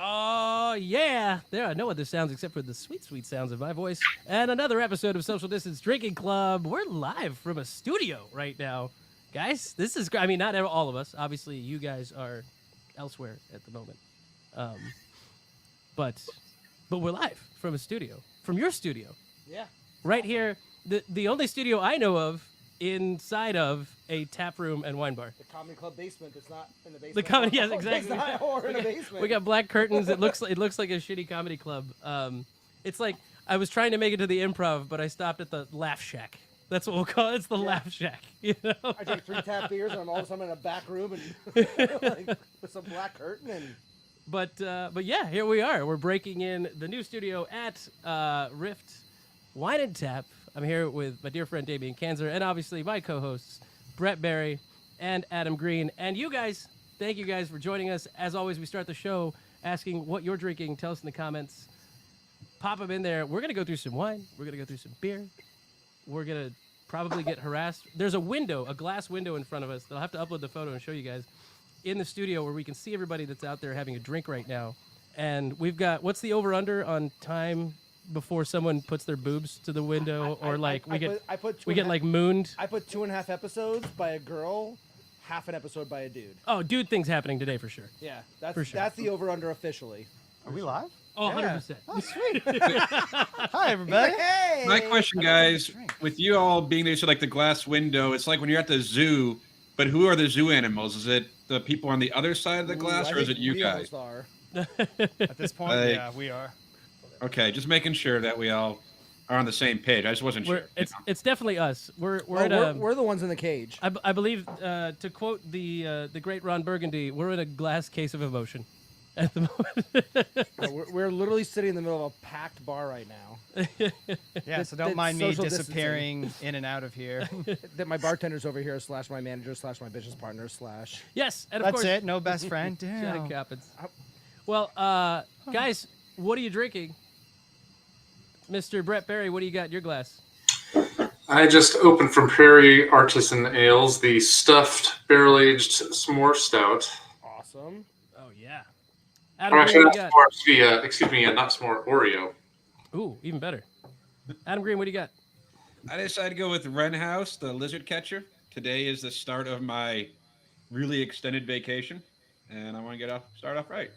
Oh, yeah. There are no other sounds except for the sweet, sweet sounds of my voice. And another episode of Social Distance Drinking Club. We're live from a studio right now. Guys, this is, I mean, not all of us. Obviously, you guys are elsewhere at the moment. Um, but we're live from a studio, from your studio. Yeah. Right here, the only studio I know of inside of a tap room and wine bar. The comedy club basement that's not in the basement. The comedy, yes, exactly. It's not or in a basement. We got black curtains. It looks like a shitty comedy club. It's like I was trying to make it to the Improv, but I stopped at the Laugh Shack. That's what we'll call it. It's the Laugh Shack. You know? I drank 3 tap beers and I'm all of a sudden in a back room and like, with some black curtain and. But yeah, here we are. We're breaking in the new studio at Rift Wine and Tap. I'm here with my dear friend Damien Kanser and obviously my co-hosts Brett Berry and Adam Green. And you guys, thank you guys for joining us. As always, we start the show asking what you're drinking. Tell us in the comments. Pop them in there. We're going to go through some wine. We're going to go through some beer. We're going to probably get harassed. There's a window, a glass window in front of us. I'll have to upload the photo and show you guys in the studio where we can see everybody that's out there having a drink right now. And we've got, what's the over-under on time before someone puts their boobs to the window we get like mooned? I put 2.5 episodes by a girl, half an episode by a dude. Oh, dude things happening today for sure. Yeah, that's For sure. That's the over-under officially. Are we live? Oh, Yeah. 100%. Oh, sweet. Hi, everybody. Hey! My question, guys, with you all being there, so like the glass window, it's like when you're at the zoo, but who are the zoo animals? Is it the people on the other side of the glass, Ooh, I or is think it you we guys? almost are. At this point, Like- yeah, we are. Okay, just making sure that we all are on the same page. I just wasn't sure. It's definitely us. We're We're the ones in the cage. I believe to quote the great Ron Burgundy, we're in a glass case of emotion at the moment. We're literally sitting in the middle of a packed bar right now. Yeah, so don't that's mind me social disappearing in and out of here. That my bartender's over here / my manager / my business partner / Yes, and of That's course, it. No best friend. Shout Damn. out Coppins. Well, guys, what are you drinking? Mr. Brett Berry, what do you got in your glass? I just opened from Prairie Artisan Ales the stuffed barrel-aged s'more stout. Awesome. Oh, yeah. Or Adam Green, actually, what not do you got? s'more, excuse me, not s'more, Oreo. Ooh, even better. Adam Green, what do you got? I decided to go with Wren House, the lizard catcher. Today is the start of my really extended vacation, and I want to start off right.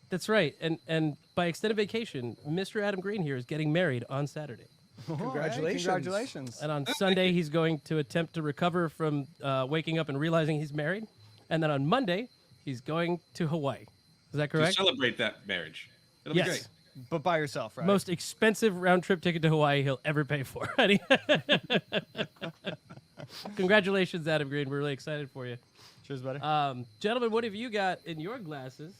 That's right. And by extended vacation, Mr. Adam Green here is getting married on Saturday. Congratulations. Congratulations. And on Sunday, he's going to attempt to recover from waking up and realizing he's married. And then on Monday, he's going to Hawaii. Is that To correct? celebrate that marriage. It'll Yes. be great. But by yourself, right? Most expensive round trip ticket to Hawaii he'll ever pay for. Congratulations, Adam Green. We're really excited for you. Cheers, buddy. Gentlemen, what have you got in your glasses?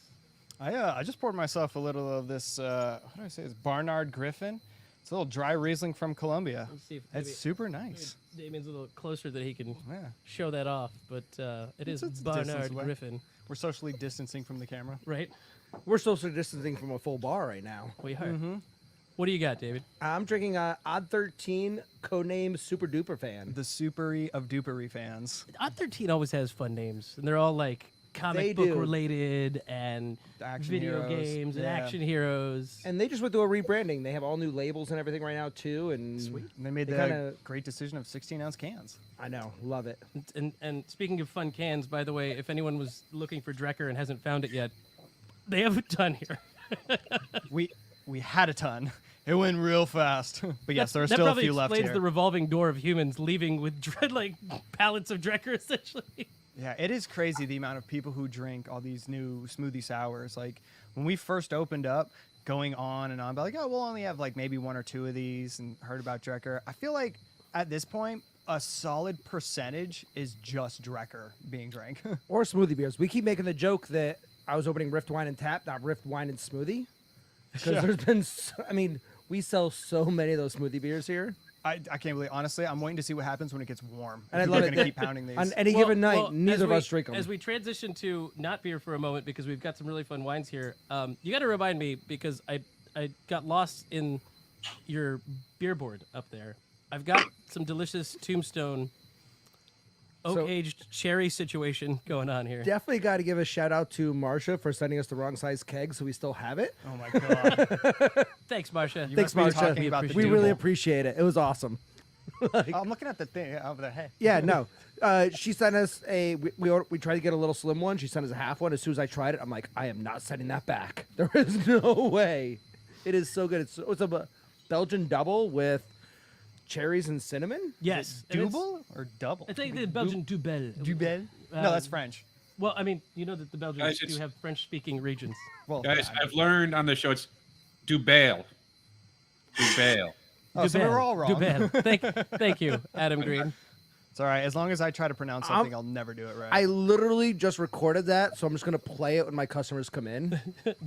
I just poured myself a little of this, what do I say? It's Barnard Griffin. It's a little dry Riesling from Colombia. Let's see if It's maybe- super nice. Damien's a little closer that he can Yeah. show that off, but it is It's a distance Barnard away. Griffin, We're socially distancing from the camera. right? We're social distancing from a full bar right now. We are. What do you got, David? I'm drinking Odd 13, codename Super Duper Fan. The supery of dupery fans. Odd 13 always has fun names, and they're all like They comic book do. related and Action video heroes, games and yeah. action heroes. And they just went through a rebranding. They have all new labels and everything right now too. And Sweet. And they made They the kinda- great decision of 16-ounce cans. I know, love it. And speaking of fun cans, by the way, if anyone was looking for Drecker and hasn't found it yet, they have a ton here. We had a ton. It went real fast. But yes, there are that still a probably few left explains here. the revolving door of humans leaving with like pallets of Drecker, essentially. Yeah, it is crazy the amount of people who drink all these new smoothie sours. Like when we first opened up, going on and on, but like, oh, we'll only have like maybe 1 or 2 of these, and heard about Drecker. I feel like at this point, a solid percentage is just Drecker being drank. Or smoothie beers. We keep making the joke that I was opening Rift Wine and Tap, not Rift Wine and Smoothie. Because there's been, we sell so many of those smoothie beers here. I can't believe, honestly, I'm waiting to see what happens when it gets warm. And I People love are it going to that keep pounding these. On any given night, neither of us drink them. As we transition to not beer for a moment, because we've got some really fun wines here, you got to remind me, because I got lost in your beer board up there. I've got some delicious Tombstone oak-aged cherry situation going on here. Definitely got to give a shout out to Marsha for sending us the wrong size keg, so we still have it. Oh my god. Thanks, Marcia. You Thanks, must be Marsha. talking about the We really Double. appreciate it. It was awesome. I'm looking at the thing over there. Hey. Yeah, no. She sent us we tried to get a little slim one. She sent us a half one. As soon as I tried it, I'm like, I am not sending that back. There is no way. It is so good. It's a Belgian double with cherries and cinnamon. Yes. and it's- Double or double? I think the Belgian Dubel. Dubel? No, that's French. Well, I mean, you know that the Belgians Guys, do it's- have French-speaking regions. Well, Guys, yeah, I've learned on the show it's Dubail. Dubail. oh, so we were all wrong. Dubel. Thank you, Adam Green. It's all right. As long as I try to pronounce something, I'll never do it right. I literally just recorded that, so I'm just gonna play it when my customers come in.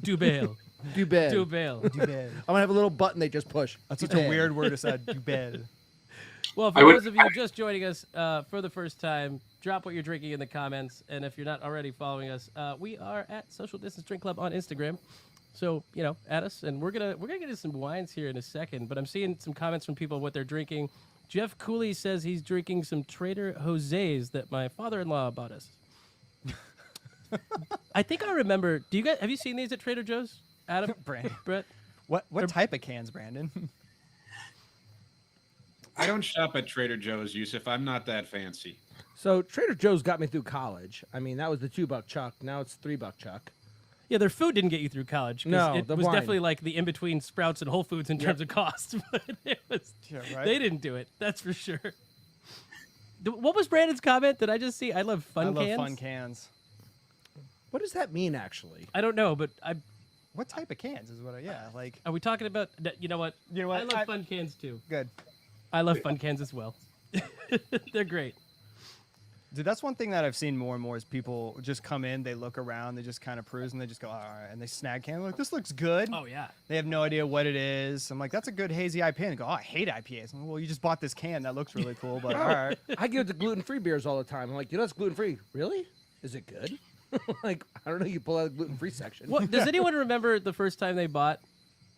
Dubel. Dubel. Dubel. Dubel. I'm gonna have a little button they just push. That's such Dubel. a weird word to say. Dubel. Well, I for would- those of you just joining us for the first time, drop what you're drinking in the comments. And if you're not already following us, we are at Social Distance Drink Club on Instagram. So, add us, and we're gonna get into some wines here in a second. But I'm seeing some comments from people what they're drinking. Jeff Cooley says he's drinking some Trader Jose's that my father-in-law bought us. I think I remember. Have you seen these at Trader Joe's, Adam? Brandon. Brett? What type of cans, Brandon? I don't shop at Trader Joe's, Yusuf. I'm not that fancy. So Trader Joe's got me through college. I mean, that was the $2 chuck. Now it's $3 chuck. Yeah, their food didn't get you through college. 'cause No, it the was wine. definitely like the in-between Sprouts and Whole Foods in terms of cost. But it was, Yeah, right? they didn't do it. That's for sure. What was Brandon's comment? Did I just see? I love fun I love cans. fun cans. What does that mean, actually? I don't know, but What type of cans is what? Like are we talking about? You know what? You know what? I love fun cans too. good. I love fun cans as well. They're great. Dude, that's one thing that I've seen more and more is people just come in, they look around, they just kind of peruse, and they just go, all right, and they snag can. Like, this looks good. Oh yeah. They have no idea what it is. I'm like, that's a good hazy IPA. And they go, oh, I hate IPAs. I'm like, well, you just bought this can. That looks really cool, but all right. I give it to gluten-free beers all the time. I'm like, it's gluten-free. Really? Is it good? Like, I don't know. You pull out the gluten-free section. What does anyone remember the first time they bought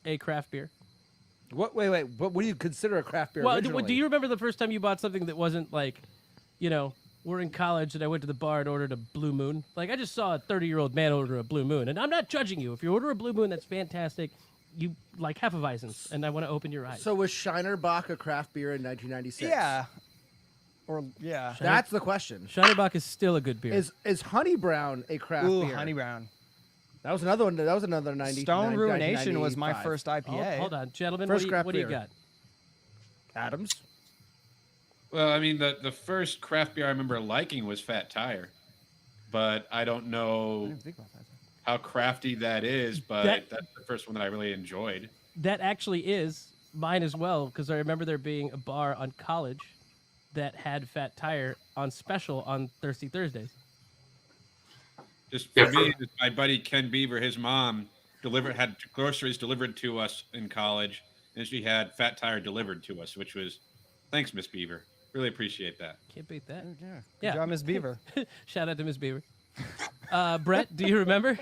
a craft beer? What? Wait. What do you consider a craft beer? Well, originally? do you remember the first time you bought something that wasn't like, we're in college and I went to the bar and ordered a Blue Moon? Like, I just saw a 30-year-old man order a Blue Moon, and I'm not judging you. If you order a Blue Moon, that's fantastic. You like Hefeweizens, and I want to open your eyes. So was Shiner Bock a craft beer in 1996? Yeah. Or, yeah. That's the question. Shinerbach is still a good beer. Is Honey Brown a craft Ooh, beer? Honey Brown. That was another one. That was another 90. Stone Ruination was my 1995. first IPA. Hold on, gentlemen. First what craft do you beer. got? Adams. Well, I mean, the first craft beer I remember liking was Fat Tire, but I don't I know didn't think about that. how crafty that is, but That- that's the first one that I really enjoyed. That actually is mine as well, because I remember there being a bar on college that had Fat Tire on special on Thirsty Thursdays. Just Yeah, for me, my buddy Ken Beaver, his mom had groceries delivered to us in college, and she had Fat Tire delivered to us, which was, thanks, Miss Beaver. Really appreciate that. Can't beat that. Yeah. Good Yeah. job, Miss Beaver. Shout out to Miss Beaver. Brett, do you remember?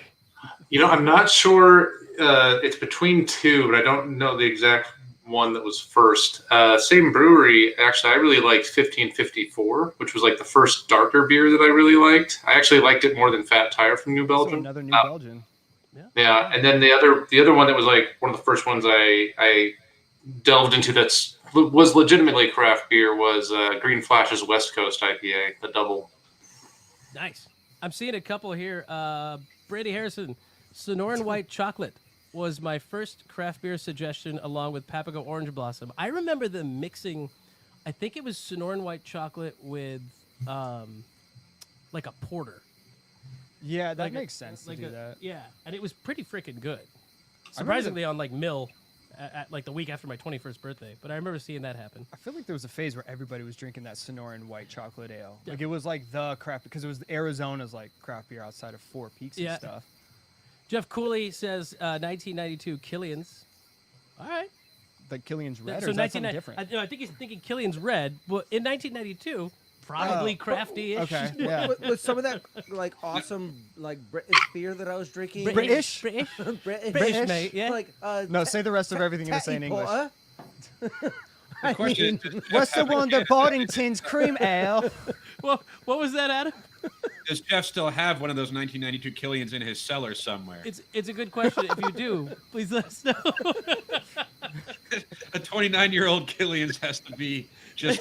I'm not sure. It's between two, but I don't know the exact one that was first. Same brewery. Actually, I really liked 1554, which was like the first darker beer that I really liked. I actually liked it more than Fat Tire from New So Belgium. another New Belgian. Yeah, and then the other one that was like one of the first ones I delved into was legitimately craft beer was Green Flash's West Coast IPA, the double. Nice. I'm seeing a couple here. Brady Harrison, Sonoran White Chocolate was my first craft beer suggestion, along with Papago Orange Blossom. I remember them mixing, I think it was Sonoran White Chocolate with like a porter. Yeah, that Like a- makes sense to do that. Yeah, and it was pretty freaking good. remember Surprisingly, on like Mill, at like the week after my 21st birthday. But I remember seeing that happen. I feel like there was a phase where everybody was drinking that Sonoran white chocolate ale. Like it was like the craft because it was Arizona's like craft beer outside of Four Peaks Yeah. and stuff. Jeff Cooley says 1992 Killian's. All right. Like Killian's Red So or is that 1990 something different? I think he's thinking Killian's Red. Well, in 1992, probably Oh. crafty-ish. Okay, yeah. with some of that like awesome like British beer that I was drinking. British? British. British, British, mate, yeah. Like No, say the rest of everything you're saying in English. I The question is, What's the one that Boddington's cream ale? Well, what was that, Adam? does Jeff still have one of those 1992 Killians in his cellar somewhere? It's a good question. If you do, please let us know. A 29-year-old Killian's has to be just.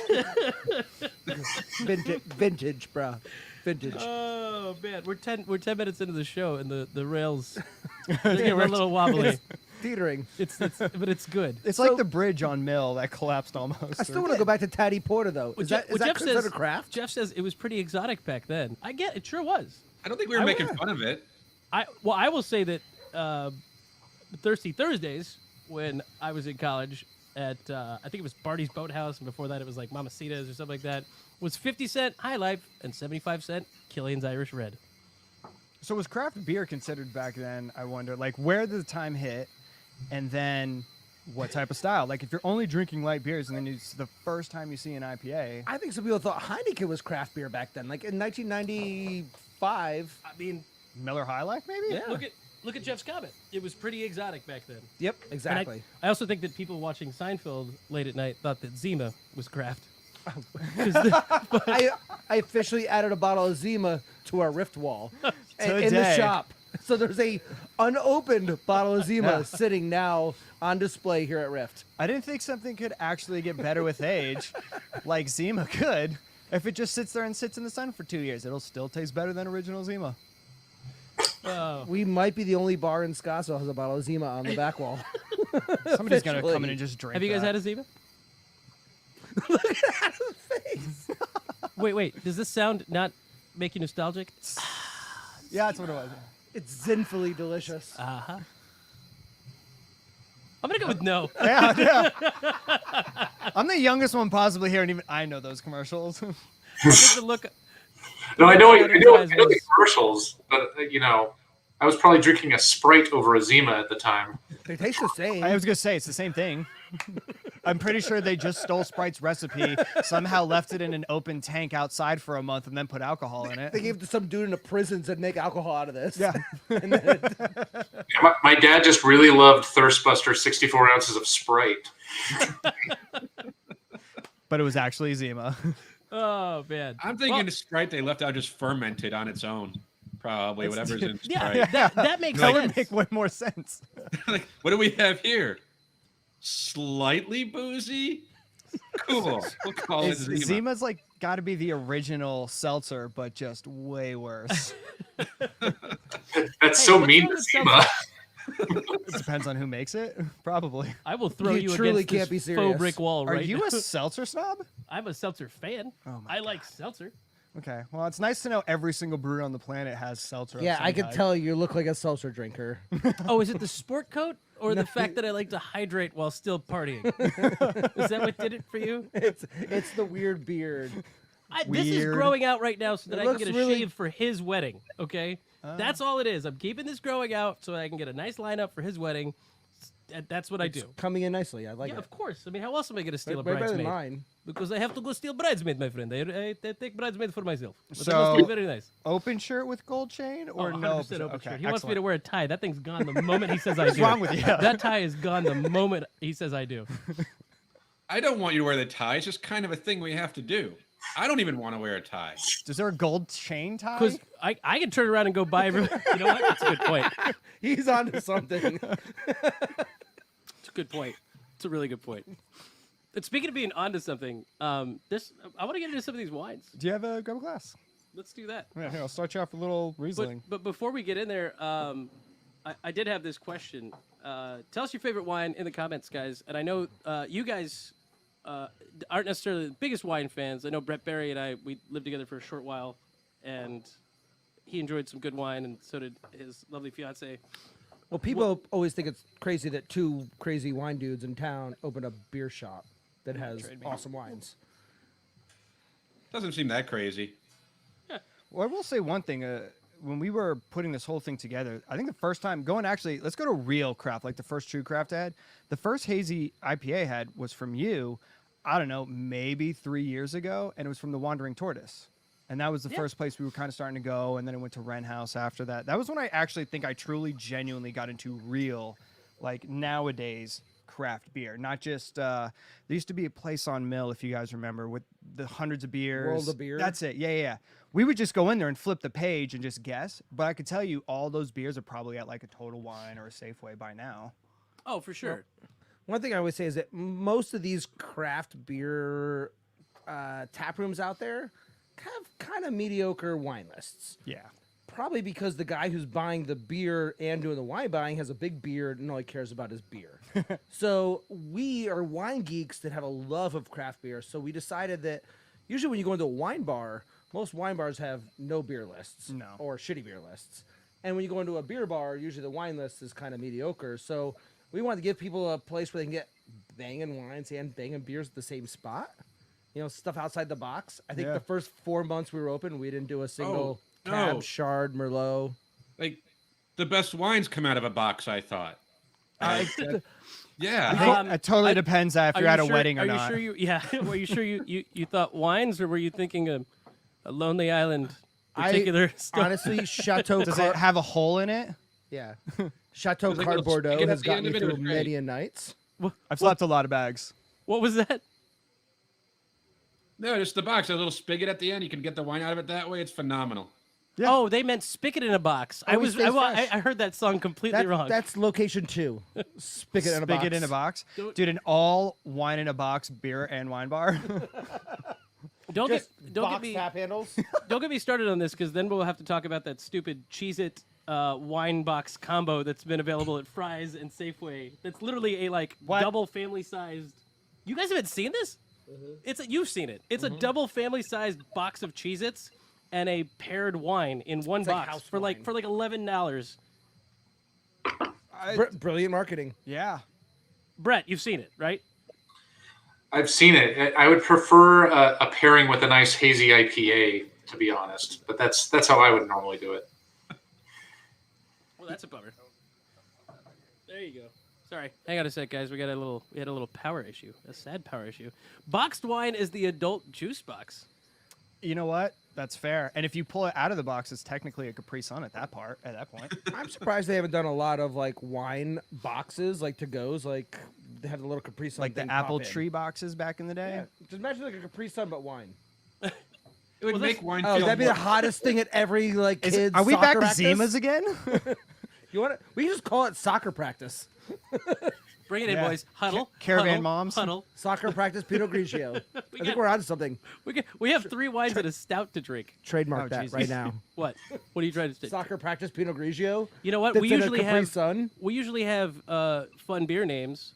Vintage, bro. Vintage. Oh man, we're 10 minutes into the show and the rails they're getting a little wobbly. Teetering. But it's good. It's So- like the bridge on Mill that collapsed almost. I still want to go back to Tatty Porter, though. Is that Jeff considered says, a craft? Jeff says it was pretty exotic back then. I get it, sure was. I don't think we were making fun of it. I will say that Thirsty Thursdays when I was in college at I think it was Barty's Boathouse, and before that it was like Mamacita's or something like that. Was 50-cent High Life and 75-cent Killian's Irish Red. So was craft beer considered back then, I wonder? Like, where did the time hit? And then what type of style? Like, if you're only drinking light beers and then it's the first time you see an IPA. I think some people thought Heineken was craft beer back then. Like in 1995. I mean, Miller High Life, maybe? Yeah. look at Jeff's comment. It was pretty exotic back then. Yep, And exactly. I also think that people watching Seinfeld late at night thought that Zima was craft. I officially added a bottle of Zima to our Rift wall in the Today. shop. So there's a unopened bottle of Zima sitting now on display here at Rift. I didn't think something could actually get better with age, like Zima could. If it just sits there and sits in the sun for 2 years, it'll still taste better than original Zima. Oh, We might be the only bar in Scottsdale that has a bottle of Zima on the back wall. Somebody's gonna Officially. come in and just drink. have you guys that. had a Zima? Wait. Does this sound not make you nostalgic? Yeah, that's what it was. It's zinfully delicious. I'm gonna go with no. Yeah. I'm the youngest one possibly here, and even I know those commercials. I think the look. No, I know Advertisement. the commercials, but I was probably drinking a Sprite over a Zima at the time. They taste the same. I was gonna say it's the same thing. I'm pretty sure they just stole Sprite's recipe, somehow left it in an open tank outside for a month, and then put alcohol in it. They gave it to some dude in a prison and said, make alcohol out of this. Yeah. My dad just really loved Thirstbuster 64 ounces of Sprite. But it was actually Zima. Oh man. I'm thinking Sprite they left out just fermented on its own. Probably whatever's in Sprite. Yeah, that makes That sense. would make way more sense. Like, what do we have here? Slightly boozy? Cool. We'll call it Zima. Zima's like got to be the original seltzer, but just way worse. That's so what's mean wrong to with Zima. It depends on who makes it. Probably. I will throw You you truly against can't this be faux serious. brick wall Are right you now. a seltzer snob? I'm a seltzer fan. Oh my I like seltzer. Okay. Well, it's nice to know every single brewery on the planet has seltzer. of Yeah, some I can type. tell you look like a seltzer drinker. Oh, is it the sport coat or the fact that I like to hydrate while still partying? Is that what did it for you? It's the weird beard. This is Weird. growing out right now so that It I can looks get a really- shave for his wedding. Okay, that's all it is. I'm keeping this growing out so I can get a nice lineup for his wedding. That's what I do. Coming in nicely. I like Yeah, it. of course. I mean, how else am I going to steal Way a better than bridesmaid? mine. Because I have to go steal bridesmaid, my friend. I take bridesmaid for myself. But So- that must be very nice. Open shirt with gold chain or Oh, no? 100% open Okay, shirt. He wants me to excellent. wear a tie. That thing's gone the moment he says I do. What's wrong with you? That tie is gone the moment he says I do. I don't want you to wear the tie. It's just kind of a thing we have to do. I don't even want to wear a tie. Is there a gold chain tie? Because I can turn around and go buy every. You know what? That's a good point. He's onto something. It's a good point. It's a really good point. And speaking of being onto something, I want to get into some of these wines. Do you have a grab a glass? Let's do that. Yeah, here, I'll start you off with a little Riesling. But before we get in there, I did have this question. Tell us your favorite wine in the comments, guys. And I know you guys aren't necessarily the biggest wine fans. I know Brett Berry and I, we lived together for a short while, and he enjoyed some good wine, and so did his lovely fiance. Well, people always think it's crazy that two crazy wine dudes in town opened a beer shop that has awesome wines. Doesn't seem that crazy. Well, I will say one thing. When we were putting this whole thing together, I think the first time let's go to real craft, like the first true craft I had. The first hazy IPA I had was from you, I don't know, maybe 3 years ago, and it was from the Wandering Tortoise. And that was the first place we were kind of starting to go, and then it went to Wren House after that. That was when I actually think I truly, genuinely got into real, like nowadays, craft beer, not just there used to be a place on Mill, if you guys remember, with the hundreds of beers. World of Beer? That's it. Yeah. We would just go in there and flip the page and just guess. But I could tell you all those beers are probably at like a Total Wine or a Safeway by now. Oh, for sure. One thing I would say is that most of these craft beer tap rooms out there have kind of mediocre wine lists. Yeah. Probably because the guy who's buying the beer and doing the wine buying has a big beard and all he cares about is beer. So we are wine geeks that have a love of craft beer. So we decided that usually when you go into a wine bar, most wine bars have no beer lists or shitty beer lists. And when you go into a beer bar, usually the wine list is kind of mediocre. So we wanted to give people a place where they can get banging wines and banging beers at the same spot. You know, stuff outside the box. I think the first 4 months we were open, we didn't do a single Cab, Chard, Merlot. Like the best wines come out of a box, I thought. Yeah. I think it totally depends if you're at a wedding or not. Are you sure were you sure you thought wines, or were you thinking of a Lonely Island particular stuff? Honestly, Chateau Does it have a hole in it? Yeah. Chateau There's like Card a little Bordeaux spigot has at the gotten end me of it, through it was great. many a nights. I've slapped a lot of bags. What was that? No, just the box, a little spigot at the end. You can get the wine out of it that way. It's phenomenal. Yeah. Oh, they meant spigot in a box. Always stays fresh. I heard that song completely wrong. That's location 2. Spigot in a box. Spigot in a box. Dude, an all wine in a box beer and wine bar. Don't Just get box me tap handles. don't get me started on this, because then we'll have to talk about that stupid Cheez-It wine box combo that's been available at Fry's and Safeway. That's literally a double family sized. You guys haven't seen this? You've seen it. It's a double family sized box of Cheez-Its and a paired wine in one like box house for wine. $11. Brilliant marketing. Yeah. Brett, you've seen it, right? I've seen it. I would prefer a pairing with a nice hazy IPA, to be honest. But that's how I would normally do it. Well, that's a bummer. There you go. Sorry. Hang on a sec, guys. We had a little power issue, a sad power issue. Boxed wine is the adult juice box. You know what? That's fair. And if you pull it out of the box, it's technically a Capri Sun at that point. I'm surprised they haven't done a lot of wine boxes, to-goes. Like they have the little Capri Sun Like the thing apple pop in. tree boxes back in the day. Yeah. Just imagine like a Capri Sun but wine. It would make wine Oh, feel that'd be the more- hottest thing at every kids. Are we back soccer to practice. Zimas again? You want to? We can just call it soccer practice. Bring it in, Yeah. boys. Huddle. Caravan huddle, moms. Huddle. Soccer practice Pinot Grigio. I think got- we're onto something. We have 3 wines and a stout to drink. Trademark Oh, that Jesus. right now. What? What are you trying to say? Soccer practice Pinot Grigio. You know what? That's We in a usually Capri have Sun. fun beer names.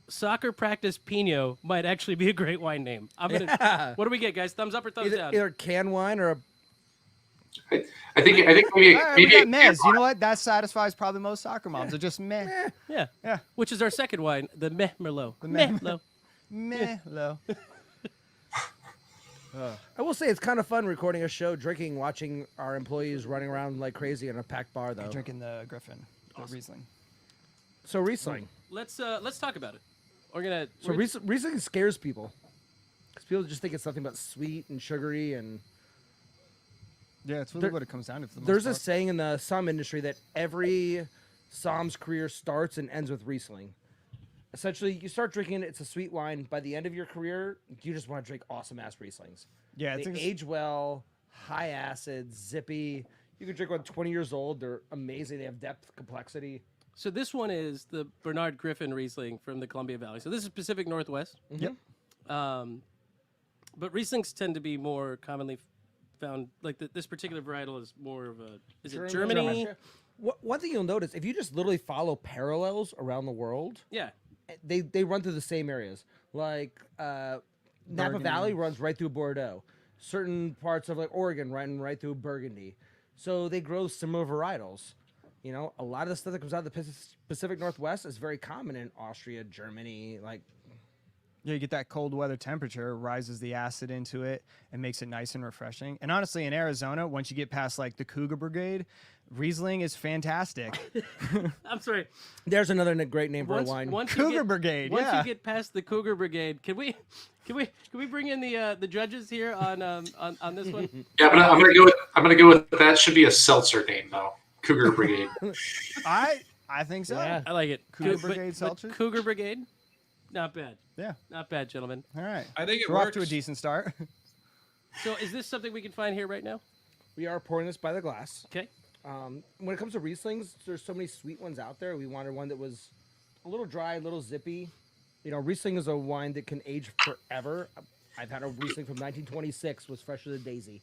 Soccer practice Pinot might actually be a great wine name. I'm gonna. Yeah. What do we get, guys? Thumbs up or thumbs down? Either can wine or a. I think maybe All right, maybe we got mez. You know what? That satisfies probably most soccer moms. They're just meh. Yeah. Yeah. Which is our second wine, the Meh Merlot. The Meh- Merlot. Meh. Low. I will say it's kind of fun recording a show, drinking, watching our employees running around like crazy in a packed bar, though. Drinking the Griffin. The Riesling. So Riesling. Let's talk about it. We're gonna. So we're- Riesling scares people because people just think it's nothing but sweet and sugary and. Yeah, it's really There- what it comes down to. For the There's a most part. saying in the somm industry that every somm's career starts and ends with Riesling. Essentially, you start drinking it, it's a sweet wine. By the end of your career, you just want to drink awesome-ass Rieslings. Yeah, They age well, high acid, zippy. You can drink one 20 years old. They're amazing. They have depth, complexity. So this one is the Bernard Griffin Riesling from the Columbia Valley. So this is Pacific Northwest. Yep. But Rieslings tend to be more commonly found. Like this particular varietal is more of a. Is it Germany? One thing you'll notice, if you just literally follow parallels around the world, Yeah. they run through the same areas. Like Napa Burgundy. Valley runs right through Bordeaux. Certain parts of Oregon run right through Burgundy. So they grow similar varietals. You know, a lot of the stuff that comes out of the Pacific Northwest is very common in Austria, Germany. Yeah, you get that cold weather temperature, rises the acid into it, and makes it nice and refreshing. And honestly, in Arizona, once you get past the Cougar Brigade, Riesling is fantastic. I'm sorry. There's another great name for a wine. Cougar Brigade, Once yeah. you get past the Cougar Brigade, can we bring in the judges here on this one? Yeah, but I'm gonna go with that. Should be a seltzer name though. Cougar Brigade. I I think so. Yeah. I like it. Cougar But- Brigade but seltzers? Cougar Brigade, not bad. Yeah. Not bad, gentlemen. All right. I think it We're off works. to a decent start. So is this something we can find here right now? We are pouring this by the glass. Okay. When it comes to Rieslings, there's so many sweet ones out there. We wanted one that was a little dry, a little zippy. You know, Riesling is a wine that can age forever. I've had a Riesling from 1926, was fresh as a daisy.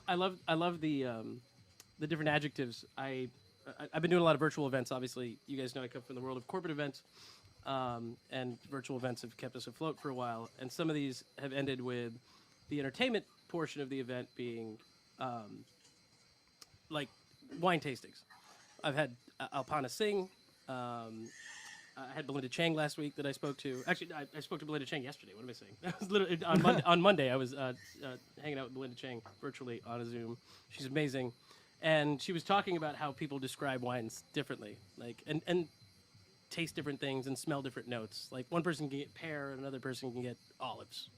I love the different adjectives. I've been doing a lot of virtual events. Obviously, you guys know I come from the world of corporate events, and virtual events have kept us afloat for a while. And some of these have ended with the entertainment portion of the event being like wine tastings. I've had Alpana Singh. I had Belinda Chang last week that I spoke to. Actually, I spoke to Belinda Chang yesterday. What am I saying? That was literally on Monday. I was hanging out with Belinda Chang virtually on a Zoom. She's amazing, and she was talking about how people describe wines differently, like and taste different things and smell different notes. Like one person can get pear, and another person can get olives.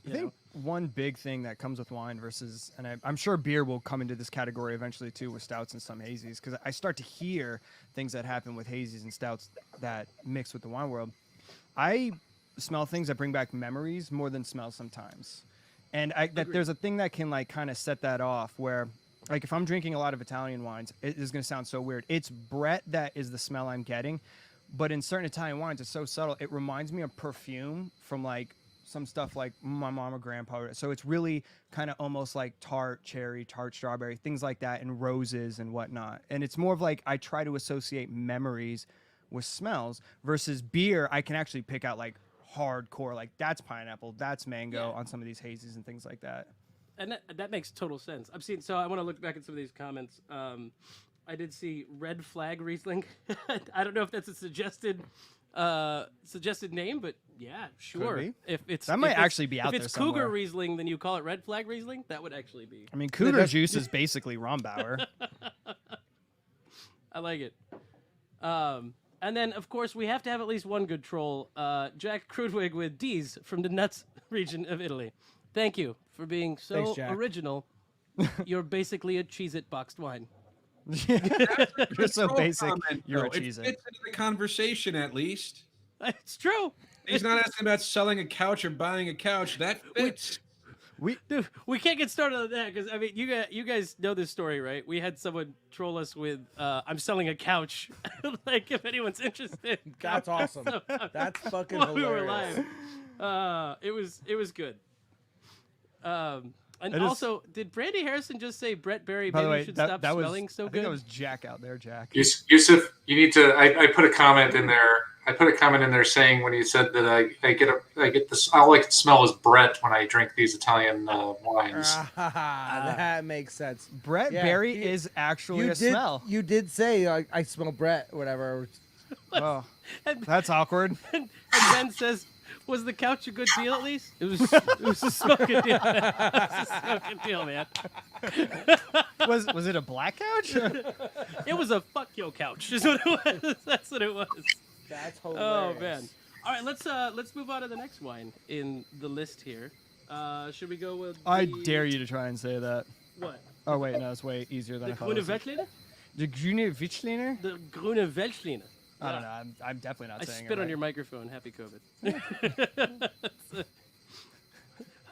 I think one big thing that comes with wine versus, and I'm sure beer will come into this category eventually too with stouts and some hazies, because I start to hear things that happen with hazies and stouts that mix with the wine world. I smell things that bring back memories more than smell sometimes. And there's a thing that can like kind of set that off where, like if I'm drinking a lot of Italian wines, it is going to sound so weird. It's Brett that is the smell I'm getting. But in certain Italian wines, it's so subtle. It reminds me of perfume from like some stuff like my mom or grandpa. So it's really kind of almost like tart cherry, tart strawberry, things like that, and roses and whatnot. And it's more of like I try to associate memories with smells versus beer. I can actually pick out like hardcore, like that's pineapple, that's mango on some of these hazies and things like that. And that makes total sense. I've seen. So I want to look back at some of these comments. I did see Red Flag Riesling. I don't know if that's a suggested name, but yeah, sure. be. If it's That might if it's- actually be out there If it's Cougar somewhere. Riesling, then you call it Red Flag Riesling. That would actually be. I mean, Cougar juice is basically Rombauer. I like it. And then, of course, we have to have at least one good troll. Jack Krudwig with D's from the nuts region of Italy. Thank you for being so Thanks, Jack. original. You're basically a Cheez-It boxed wine. You're so Troll basic. comment, You're though. a cheese. It fits into the conversation at least. It's true. He's not asking about selling a couch or buying a couch. That fits. Dude, we can't get started on that because I mean, you guys know this story, right? We had someone troll us with, "I'm selling a couch." Like, if anyone's interested, That's awesome. That's fucking while we hilarious. were live. It was good. And It is- also, did Brandy Harrison just say Brett Berry By the maybe way, should that stop was smelling so I think good? that was Jack out there, Jack. Yusuf, you need to. I put a comment in there. I put a comment in there saying when you said that I get this. All I can smell is Brett when I drink these Italian wines. That makes sense. Brett Yeah, Berry you- is actually You a did. smell. You did say I smell Brett. Whatever. Oh, that's awkward. And Ben says, "Was the couch a good deal at least?" It was a smoking deal. It was a smoking deal, man. Was it a black couch? It was a fuck yo couch. Is what it was. That's what it was. That's Oh hilarious. man. All right, let's move on to the next wine in the list here. Should we go with? I the- dare you to try and say that. What? Oh wait, no, it's way easier than The I thought. Grüne it was. Veltliner? The Grüne Veltliner? The Grüne Veltliner. I don't know. I'm definitely not I saying spit it on right. your microphone. Happy COVID.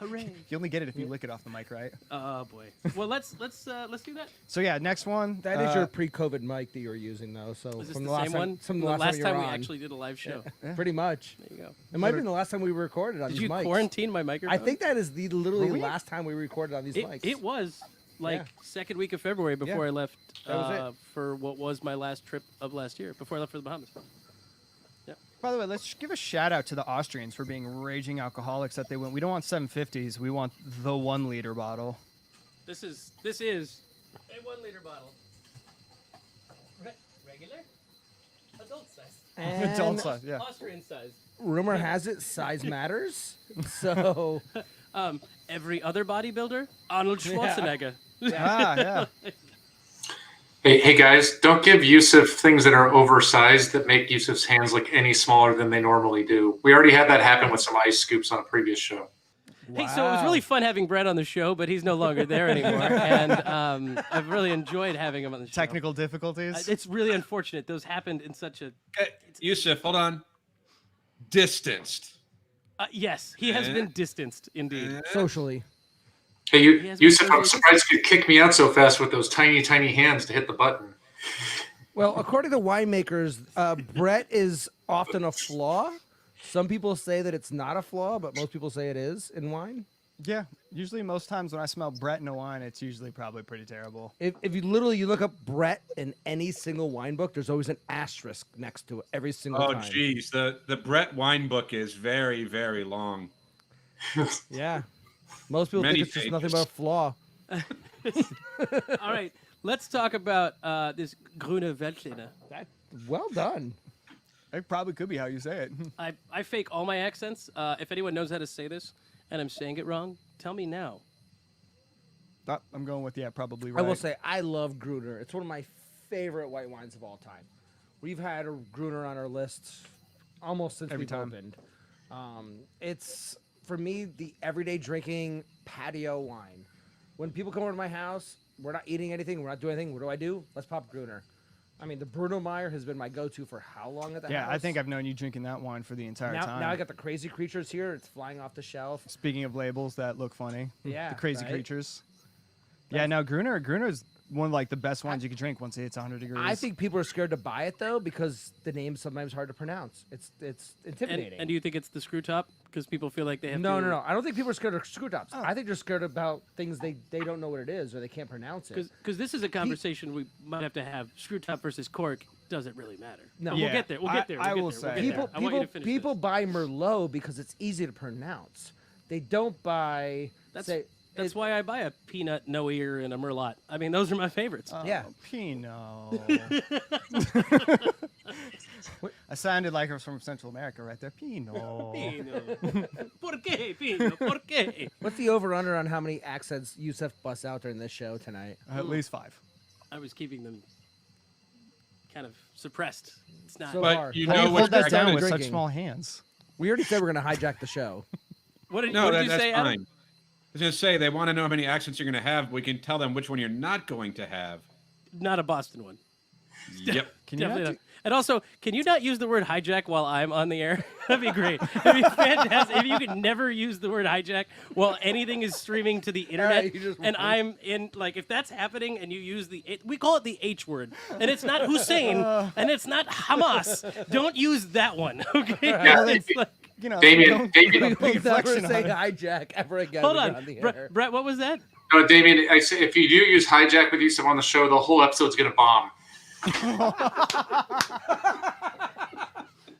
Hooray! You only get it if you lick it off the mic, right? Oh boy. Well, let's do that. So yeah, next one. That is your pre-COVID mic that you were using, though. So Is this from the the last same time, one? From The the last you time were we on. actually did a live show. Pretty much. There you go. It might have been the last time we recorded on Did these you mics. quarantine my microphone? I think that is the literally Were we? last time we recorded on these mics. It was like Yeah. second week of February before Yeah. I left That was for what was my last trip of last year, before I left for the Bahamas. By the way, let's give a shout out to the Austrians for being raging alcoholics that they went. We don't want 750s. We want the 1 liter bottle. This is a 1 liter bottle. Regular? Adult size. And Adult size, yeah. Austrian size. rumor has it size matters. So Every other bodybuilder, Arnold Schwarzenegger. Yeah. Hey guys, don't give Yusuf things that are oversized that make Yusuf's hands look any smaller than they normally do. We already had that happen with some ice scoops on a previous show. Hey, so it was really fun having Brett on the show, but he's no longer there anymore, and I've really enjoyed having him on the show. Technical difficulties. It's really unfortunate. Those happened in such a... Yusuf, hold on. Distanced. yes, he has been distanced, indeed. Socially. Hey, has Yusuf, been I'm surprised you could kick me out so fast with those tiny, tiny hands to hit the button. Well, according to winemakers, Brett is often a flaw. Some people say that it's not a flaw, but most people say it is in wine. Yeah, usually most times when I smell Brett in a wine, it's usually probably pretty terrible. If you look up Brett in any single wine book, there's always an asterisk next to it every single Oh, time. geez. The Brett wine book is very, very long. Yeah. Most people Many think it's just nothing pages. but a flaw. All right, let's talk about this Grüne Veltliner. Well done. It probably could be how you say it. I fake all my accents. If anyone knows how to say this and I'm saying it wrong, tell me now. I'm going with, probably right. I will say, I love Gruner. It's one of my favorite white wines of all time. We've had a Gruner on our list almost since Every we've time. opened. It's, for me, the everyday drinking patio wine. When people come over to my house, we're not eating anything, we're not doing anything, what do? Let's pop Gruner. I mean, the Bruno Meyer has been my go-to for how long at the house? Yeah, I think I've known you drinking that wine for the entire time. Now I got the Crazy Creatures here. It's flying off the shelf. Speaking of labels that look funny, Yeah, the crazy right? creatures. Yeah, no, Gruner is one of like the best wines you can drink once it hits 100 degrees. I think people are scared to buy it though because the name's sometimes hard to pronounce. It's And, intimidating. and do you think it's the screw top? Because people feel like they have No, to... no. I don't think people are scared of screw tops. I think they're scared about things they don't know what it is or they can't pronounce it. Because this is a conversation we might have to have. Screw top versus cork doesn't really matter. No. But we'll Yeah, get there. We'll get there. I We'll will get there. say, We'll get people there. I want you to finish people this. buy Merlot because it's easy to pronounce. They don't buy. That's why I buy a peanut, no ear, and a merlot. I mean, those are my favorites. Yeah. Pinot. I sounded like I was from Central America right there. Pinot. Pinot. Por qué, Pinot? Por qué? What's the over/under on how many accents Yusuf busts out during this show tonight? At least 5. I was keeping them kind of suppressed. It's not. So But far. you How do know you what hold that down accent with is such drinking? small hands? We already said we're gonna hijack the show. What did, No, what did you that's say, fine. Adam? I was going to say, they want to know how many accents you're going to have. We can tell them which one you're not going to have. Not a Boston one. Yep. Can you Definitely not not. And also, can you not use the word hijack while I'm on the air? That'd be great. That'd be fantastic. If you could never use the word hijack while anything is streaming to the internet, you just and I'm in, like, if that's happening and you use we call it the H word, and it's not Hussein, and it's not Hamas. Don't use that one, okay? Yeah, It's like- You know, Damien, We Damien, will never reflection say on it. hijack ever again. hold when we're on. the air. Brett, what was that? no, Damien. I say if you do use hijack with Yusuf on the show, the whole episode's gonna bomb.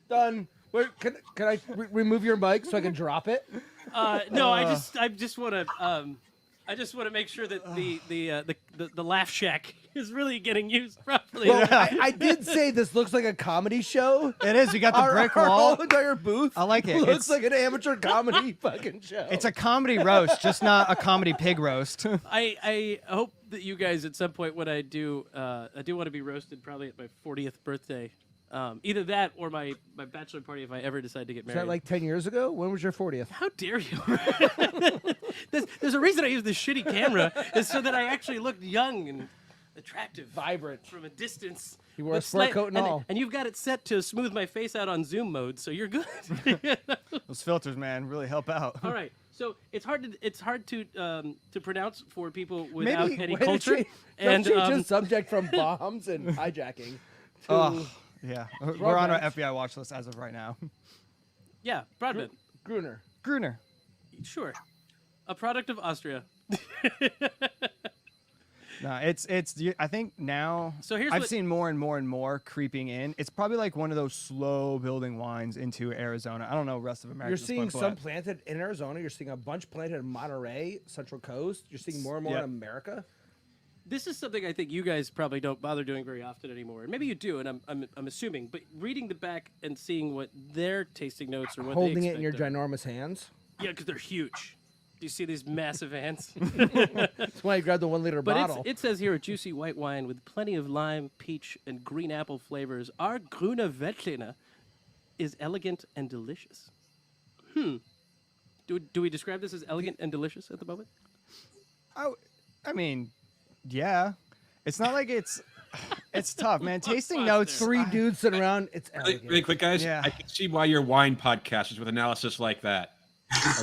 Done. Where, can I remove your mic so I can drop it? No, I just want to make sure that the laugh shack is really getting used properly. Well, I did say this looks like a comedy show. It is. You got the Our brick whole wall. entire booth. I like it. Looks It's- like an amateur comedy fucking show. It's a comedy roast, just not a comedy pig roast. I hope that you guys at some point when I do want to be roasted probably at my 40th birthday. Either that or my bachelor party if I ever decide to get Is married. that like 10 years ago? When was your 40th? How dare you? there's a reason I use this shitty camera is so that I actually look young and attractive, Vibrant. from a distance. He wore a But sport coat and all. And you've got it set to smooth my face out on Zoom mode, so you're good. Those filters, man, really help out. All right. So it's hard to pronounce for people without Maybe any way to culture. change- And let's change the subject from bombs and hijacking to Oh, yeah. We're on our Broadband. FBI watch list as of right now. yeah, broadband. Gruner. Gruner. Sure. A product of Austria. No, it's. I think now. So here's I've what- seen more and more and more creeping in. It's probably like one of those slow building wines into Arizona. I don't know rest of America. You're at this seeing point, but- some planted in Arizona. You're seeing a bunch planted in Monterey, Central Coast. You're seeing more and more Yep. in America. This is something I think you guys probably don't bother doing very often anymore. And maybe you do, and I'm assuming. But reading the back and seeing what their tasting notes or what Holding they it in your expect of ginormous hands. Yeah, because they're huge. Do you see these massive hands? That's why I grabbed the 1 liter But bottle. it says here a juicy white wine with plenty of lime, peach, and green apple flavors. Our Grüne Veltliner is elegant and delicious. Do we describe this as elegant and delicious at the moment? I mean, yeah. It's not like it's tough, man. Tasting Pause notes. there. Three dudes sitting around. It's Really, elegant. really quick, guys. Yeah. I can see why your wine podcast is with analysis like that.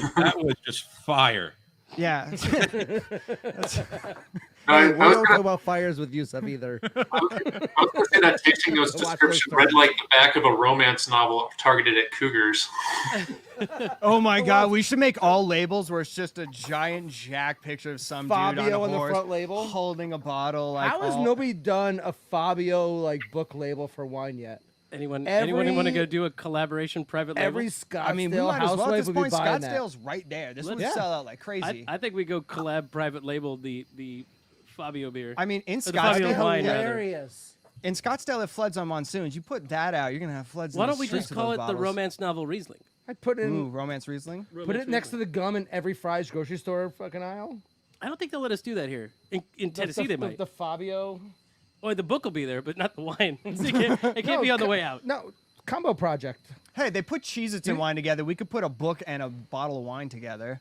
Like, that was just fire. Yeah. Hey, we I was don't gonna- talk about fires with Yusuf either. I was gonna say that tasting notes Watch description those read like the back of a romance novel targeted at cougars. Oh my God, we should make all labels where it's just a giant jack picture of some dude on Fabio a on the horse front label. holding a bottle. Like, How has all- nobody done a Fabio like book label for wine yet? Anyone Every- want to go do a collaboration private label? Every Scottsdale I mean, we might as well at housewife this would be point. buying that. Scottsdale's right there. This would Yeah. sell out like crazy. I think we go collab private label the Fabio beer. I mean, in the Fabio Scottsdale, wine, rather. Hilarious. in Scottsdale, it floods on monsoons. You put that out, you're gonna have floods. Why in the don't we streets just of call those it the bottles. romance novel Riesling? I put in Ooh, romance Riesling. put it next to the gum in every Fry's grocery store fucking aisle. I don't think they'll let us do that here. In Tennessee, they might. The Fabio. Oh, the book will be there, but not the wine. it can't be on the way out. No, combo project. Hey, they put Cheez-Its and wine together. We could put a book and a bottle of wine together,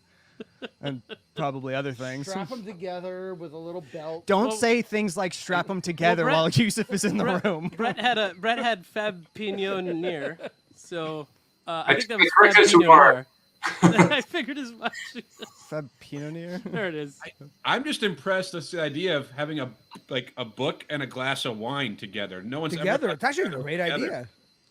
and probably other things. Strap them together with a little belt. Don't Well- say things like strap them together Brett- while Yusuf is in the Brett, room. Brett had Fab Pinot Near, so I think that I was corrected Fab as you Pinot are. Noir. I figured as much. Fab Pinot Near. There it is. I'm just impressed with the idea of having a book and a glass of wine together. No one's Together. ever It's actually a together. great idea.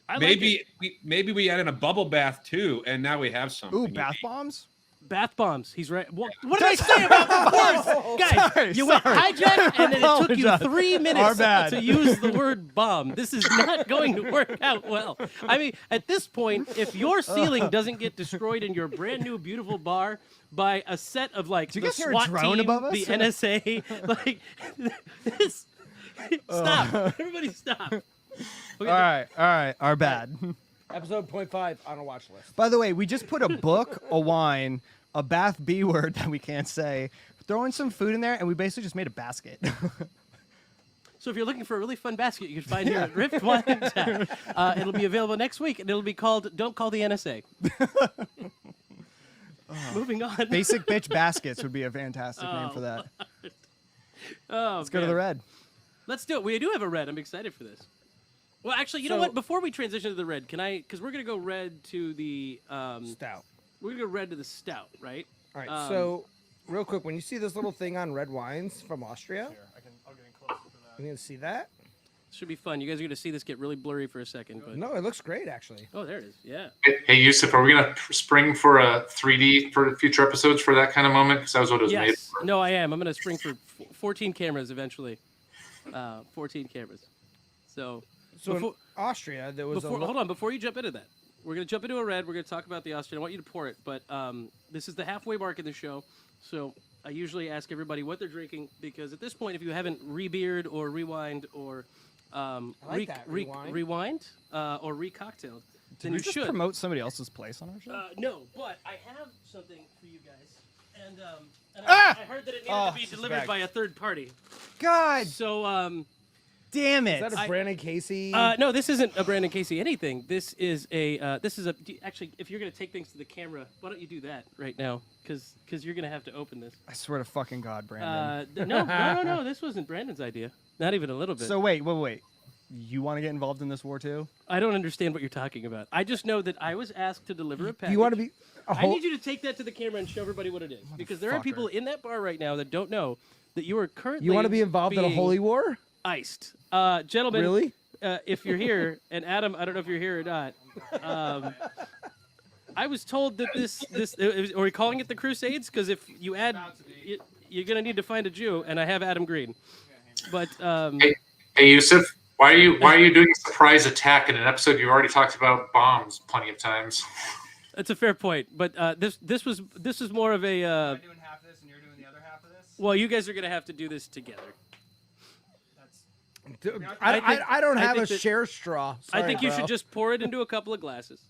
I like Maybe it. maybe we add in a bubble bath too, and now we have something. Ooh, bath bombs. Bath bombs. He's right. What did I say about the words? Guys, Sorry, you went sorry. hijack, and then it took you Apologize. 3 Our minutes bad. to use the word bomb. This is not going to work out well. I mean, at this point, if your ceiling doesn't get destroyed in your brand new beautiful bar by a set of like you the guys hear a SWAT drone team, above us? the NSA, like this. Stop! Everybody, stop. All right, our bad. Episode 0.5 on a watch list. By the way, we just put a book, a wine, a bath B word that we can't say, throw in some food in there, and we basically just made a basket. So if you're looking for a really fun basket, you can find here at Rift Wine and Tap. It'll be available next week, and it'll be called "Don't Call the NSA." Moving on. Basic bitch baskets would be a fantastic name for that. Oh, Let's go to the red. Let's do it. We do have a red. I'm excited for this. Well, actually, you know So- what? Before we transition to the red, can I? Because we're gonna go red to the Stout. we're gonna go red to the stout, right? All right, Um, so real quick, when you see this little thing on red wines from Austria, I'll get in closer for that. you can see that? Should be fun. You guys are gonna see this get really blurry for a second, but No, it looks great actually. oh, there it is. Yeah. Hey, Yusuf, are we gonna spring for a 3D for future episodes for that kind of moment? Because that was what it was made Yes. for. No, I am. I'm gonna spring for 14 cameras eventually. 14 cameras. So. So Before- in Austria, there was Before, a hold on, before you jump into that, we're going to jump into a red. We're going to talk about the Austrian. I want you to pour it, but this is the halfway mark of the show. So I usually ask everybody what they're drinking because at this point, if you haven't re-beered or rewind or like that, rewind. rewind or re-cocktailed, then we you just should. promote somebody else's place on our show? No, but I have something for you guys. And, Ah! I heard that it needed Oh, to be this is delivered bad. by a third party. God So, damn it. Is that a Brandon Casey? no, this isn't a Brandon Casey anything. This is a actually. If you're gonna take things to the camera, why don't you do that right now? Because you're gonna have to open this. I swear to fucking God, Brandon. No. This wasn't Brandon's idea. Not even a little bit. So wait. You want to get involved in this war too? I don't understand what you're talking about. I just know that I was asked to deliver a package. Do you want to be a I whole? need you to take that to the camera and show everybody what it is, because there are Motherfucker. people in that bar right now that don't know that you are currently. You want to be involved in a being holy war? iced, gentlemen. Really? If you're here, and Adam, I don't know if you're here or not. I was told that this are we calling it the Crusades? Because if you add, you're gonna need to find a Jew, and I have Adam Green. But Hey, Yusuf, why are you doing a surprise attack in an episode you already talked about bombs plenty of times? that's a fair point. But this was more of a. doing half this and you're doing the other half of this? Well, you guys are gonna have to do this together. Dude, I think- I don't I have think a that- share straw. I Sorry, think you bro. should just pour it into a couple of glasses,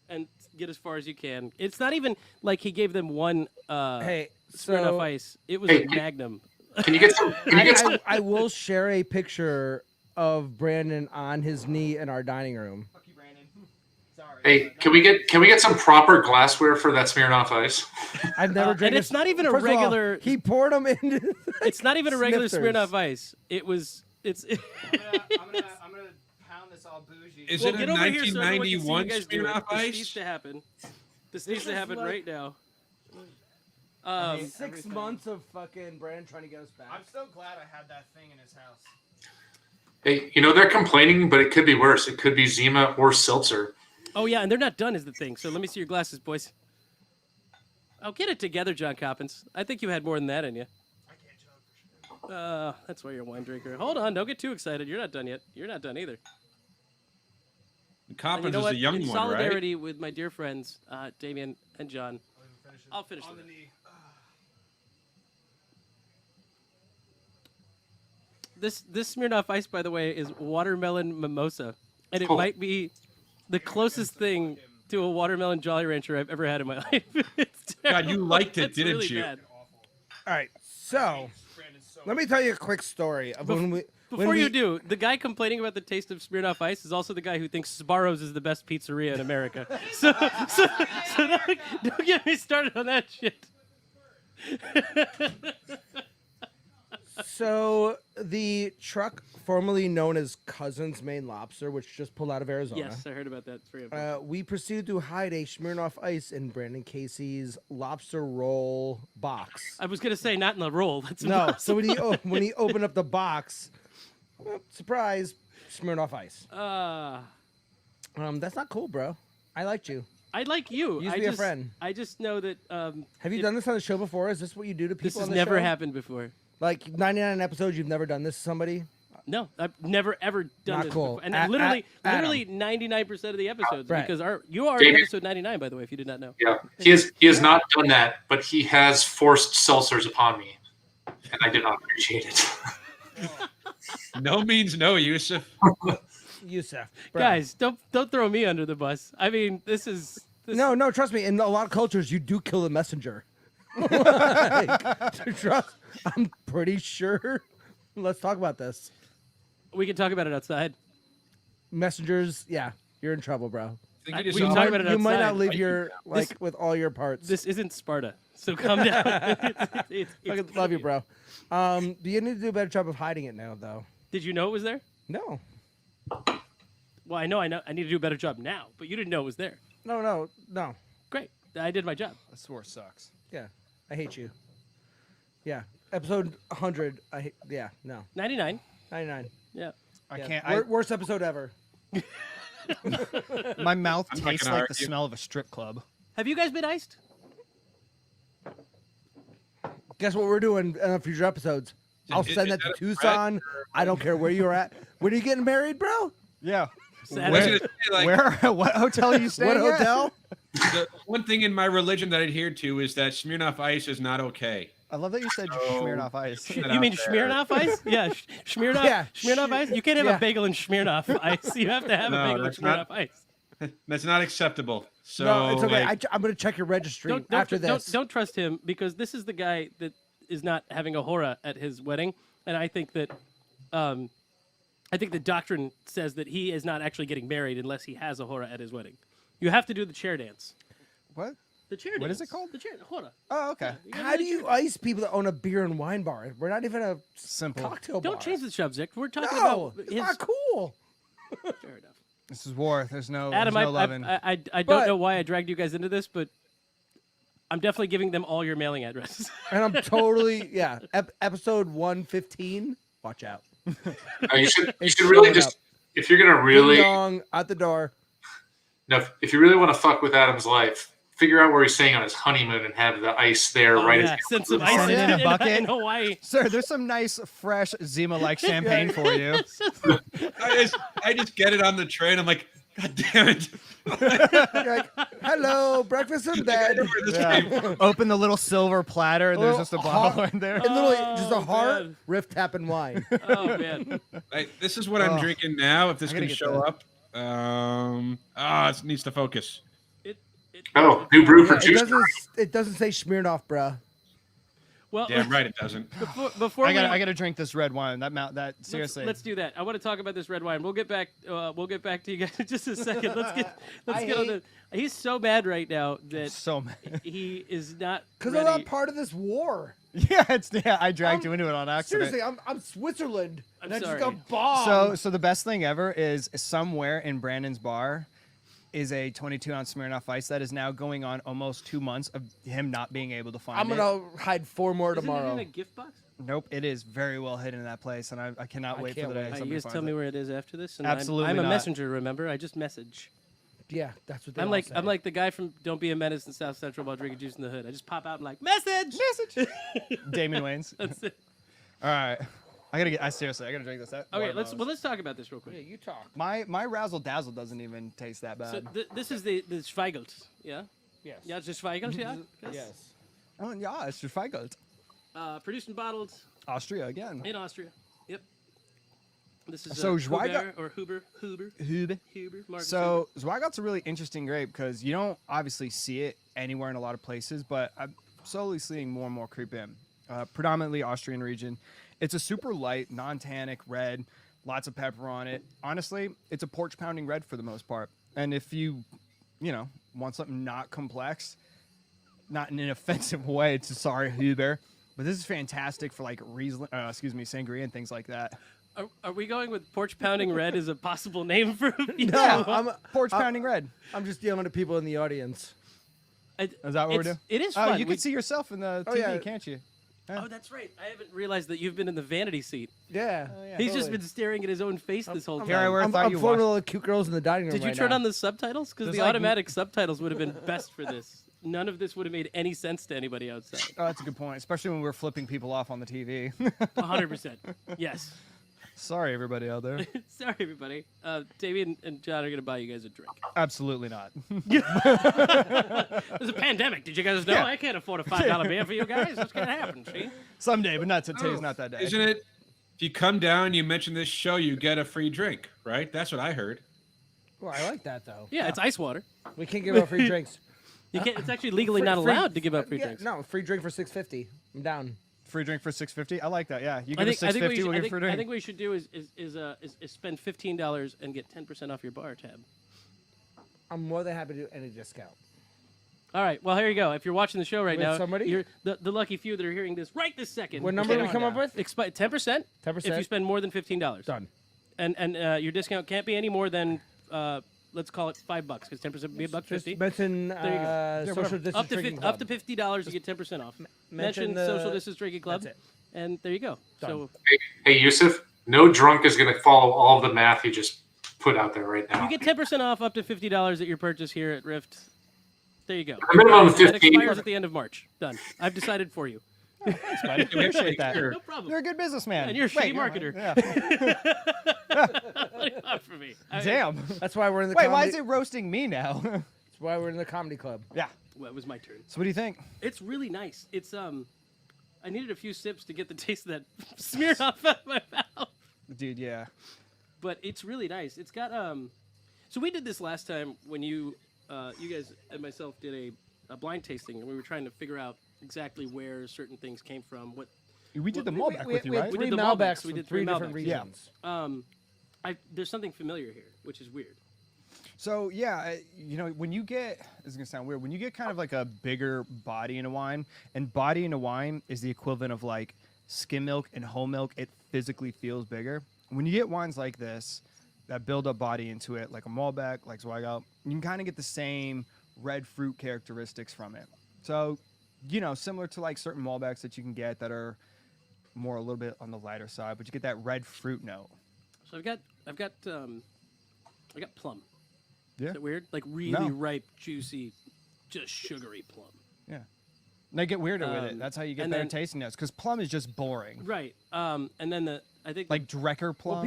and get as far as you can. It's not even like he gave them one Hey, Smirnoff so Ice. It was Hey, a Magnum. Can you get some? Can you get some? I will share a picture of Brandon on his knee in our dining room. Fuck you, Brandon. Hey, can we get some proper glassware for that Smirnoff Ice? I've never drank. And it's not even a First of all, regular. he poured them into. It's not even a regular Snifters. Smirnoff Ice. It was. It's. I'm gonna pound this all bougie. Is Well, it a get over here so everyone can see you 1991 guys do it. Smirnoff This Ice? needs to happen. This needs to happen right now. 6 months of fucking Brandon trying to get us back. I'm so glad I had that thing in his house. Hey, they're complaining, but it could be worse. It could be Zima or seltzer. Oh yeah, and they're not done is the thing. So let me see your glasses, boys. Oh, get it together, John Coppins. I think you had more than that in you. I can't chug for sure. That's why you're a wine drinker. Hold on, don't get too excited. You're not done yet. You're not done either. And Coppins you know is what? a young In one, right? solidarity with my dear friends, Damien and John, I'll finish On it. the knee. This Smirnoff Ice, by the way, is watermelon mimosa, and it Oh. might be the closest thing to a watermelon Jolly Rancher I've ever had in my life. It's God, you terrible. liked it, It's didn't really you? bad. All right, so let me tell you a quick story of Before you do, the guy complaining about the taste of Smirnoff Ice is also the guy who thinks Sbarro's is the best pizzeria in America. so don't get me started on that shit. So the truck formerly known as Cousin's Maine Lobster, which just pulled out of Arizona. Yes, I heard about that. It's very important. We proceeded to hide a Smirnoff Ice in Brandon Casey's lobster roll box. I was gonna say not in the roll. That's No, impossible. so when he opened up the box, surprise, Smirnoff Ice. That's not cool, bro. I liked you. I like you. Used to I be a just, friend. I just know that. Have you done this on the show before? Is this what you do to people? This has on the never show? happened before. Like 99 episodes, you've never done this to somebody? No, I've never ever done Not this cool. before. And Adam. literally 99% of the episodes, Right. because you are in Damien. episode 99, by the way, if you did not know. Yeah, he has not done that, but he has forced seltzers upon me, and I did not appreciate it. No means no, Yusuf. Yusuf. Bro. Guys, don't throw me under the bus. I mean, this is. No, trust me. In a lot of cultures, you do kill the messenger. Trust. I'm pretty sure. Let's talk about this. We can talk about it outside. Messengers, yeah, you're in trouble, bro. I think we you just can all- talk about it You might not outside. leave your This- with all your parts. This isn't Sparta, so calm down. I love you, bro. You need to do a better job of hiding it now, though. Did you know it was there? No, Well, I know. I need to do a better job now, but you didn't know it was there. no. Great, I did my job. This war sucks. Yeah, I hate you. Yeah, episode 100. Yeah, no, 99. 99. Yeah. I Yeah. can't. Worst episode ever. My mouth I'm not tastes gonna like the argue. smell of a strip club. Have you guys been iced? Guess what we're doing in future episodes? I'll is send that that to a Tucson. I don't care where you're at. When are you getting married, bro? Yeah. I was gonna say, like, Where? What hotel are you staying What at? hotel? the one thing in my religion that I adhere to is that Smirnoff Ice is not okay. I love that you said Smirnoff Ice. Put that You out mean there. Smirnoff Ice? Yeah, Smirnoff. Yeah, Smirnoff Ice. You can't have yeah. a bagel in Smirnoff Ice. You have to have a No, bagel in that's Smirnoff not- Ice. That's not acceptable. So No, it's okay. like, I'm going to check your registry Don't, after this. Don't trust him because this is the guy that is not having a hora at his wedding, and I think that, the doctrine says that he is not actually getting married unless he has a hora at his wedding. You have to do the chair dance. What? The chair What dance. is it called? The chair hora. Oh, okay. How do you ice people that own a beer and wine bar? We're not even a Simple. cocktail bar. Don't change the subject. We're talking No, about it's his. not cool. Fair enough. This is war. There's no. Adam, there's no loving. I But- don't know why I dragged you guys into this, but I'm definitely giving them all your mailing addresses. And I'm totally, yeah. Episode 115. Watch out. You should It's really showing just up. if you're gonna really Ding dong, out the door. no, if you really want to fuck with Adam's life, figure out where he's staying on his honeymoon and have the ice there Oh, right yeah. as Send some Send ice it in a bucket. in Hawaii. Sir, there's some nice, fresh Zima-like champagne for you. I just get it on the train. I'm like, God damn it! You're like, hello, breakfast in I bed. know where this Yeah. came from. Open the little silver platter, and there's Little just a bottle heart- in there. And literally just a Oh, heart, man. riff tapping wine. Oh man. This is what I'm Oh. drinking now. If this I gotta can get show that. up, it needs to focus. It, Oh, new brew for Yeah, juice. it doesn't say Smirnoff, bruh. Well, Damn right it doesn't. before I gotta drink this red wine. That seriously. Let's do that. I want to talk about this red wine. We'll get back. We'll get back to you guys in just a second. Let's get on the. He's so mad right now that so mad. he is not. Because ready. I'm not part of this war. Yeah, I dragged you into it on accident. Seriously, I'm Switzerland. And I sorry. just got bombed. So the best thing ever is somewhere in Brandon's bar is a 22-ounce Smirnoff Ice that is now going on almost 2 months of him not being able to find I'm it. going to hide 4 more Isn't tomorrow. it in a gift box? Nope, it is very well hidden in that place, and I cannot wait for the day wait. You somebody guys finds tell me it. where it is after this. And Absolutely I'm a not. messenger. Remember, I just message. Yeah, that's what they I'm all like say. the guy from Don't Be a Menace in South Central while drinking juice in the hood. I just pop out and like message. Damien Wayans. That's it. All right, I seriously, I gotta drink this. That Okay, watermelon. let's talk about this real quick. Yeah, you talk. My Razzle Dazzle doesn't even taste that bad. So this is the Zweigelt, yeah? Yes. Yeah, it's the Zweigelt, yeah? Yes. Oh yeah, it's just Feigelt. Produced and bottled Austria again. in Austria. Yep. This is So Huber Zweigelt- or Huber. Hube. Marcus So Zweigelt's a really interesting grape because you don't obviously see it anywhere in a lot of places, but I'm slowly seeing more and more creep in. Predominantly Austrian region. It's a super light, non-tannic red, lots of pepper on it. Honestly, it's a porch pounding red for the most part. And if you want something not complex, not in an offensive way, it's sorry Huber, but this is fantastic for like Riesling, sangria and things like that. Are we going with porch pounding red as a possible name for? No, Porch pounding red. I'm just yelling at people in the audience. Is that what we're doing? It is Oh, fun. you can see yourself in the TV, yeah. can't you? Oh, that's right. I haven't realized that you've been in the vanity seat. Yeah. He's just been staring at his own face this whole Here I time. were. I'm thought you floating watched- all the cute girls in the dining room Did you right turn now. on the subtitles? Because There's the like- automatic subtitles would have been best for this. None of this would have made any sense to anybody outside. Oh, that's a good point, especially when we're flipping people off on the TV. 100%. Yes. Sorry, everybody out there. Sorry, everybody. Damien and John are going to buy you guys a drink. Absolutely not. There's a pandemic. Did you guys know? Yeah. I can't afford a $5 beer for you guys. What's going to happen, see? Someday, but not today's not that day. Isn't it? If you come down and you mention this show, you get a free drink, right? That's what I heard. Well, I like that, though. Yeah, it's ice water. We can't give out free drinks. You can't, it's actually legally not allowed to give out free Yeah, drinks. No, free drink for $6.50. I'm down. Free drink for $6.50? I like that. Yeah, you I give think, us $6.50, we'll give I free drink. think what you should do is spend $15 and get 10% off your bar tab. I'm more than happy to do any discount. All right. Well, here you go. If you're watching the show right With now, somebody? you're the lucky few that are hearing this right this second. What number Get did we on come up down. with? 10%. 10%. If you spend more than $15. Done. And your discount can't be any more than let's call it $5 because 10% would be Just $1.50. mention There you go. social whatever. distance Up to drinking up club. to $50, you get 10% off. Mention the- Social Distance Drinking Club, That's it. and there you go. Done. So Hey, Yusuf, no drunk is going to follow all of the math you just put out there right now. you get 10% off up to $50 at your purchase here at Rift. There you go. The minimum That 15. expires at the end of March. Done. I've decided for you. I appreciate that. No problem. You're a good businessman. And you're a shitty Wait, marketer. Yeah. What do you want from me? Damn. That's why we're in the Wait, comedy. why is it roasting me now? That's why we're in the comedy club. Yeah. Well, it was my turn. So what do you think? It's really nice. It's I needed a few sips to get the taste of that smear off of my mouth. Dude, yeah. But it's really nice. It's got so we did this last time when you guys and myself did a blind tasting and we were trying to figure out exactly where certain things came from. What We did the Malbec with you, we right? had We three did the Malbecs Malbecs. We from did three three different Malbecs. Yeah. regions. there's something familiar here, which is weird. So yeah, when you get, this is gonna sound weird, when you get kind of like a bigger body in a wine, and body in a wine is the equivalent of like skim milk and whole milk, it physically feels bigger. When you get wines like this that build up body into it, like a Malbec, like Zweigelt, you can kind of get the same red fruit characteristics from it. So, similar to like certain Malbecs that you can get that are more a little bit on the lighter side, but you get that red fruit note. So I've got plum. Yeah. Is that weird? Like really No. ripe, juicy, just sugary plum. Yeah. And they get weirder with it. Um, That's how you get and better then- tasting notes. Because plum is just boring. Right. And then I think Like Drecker plum. Well,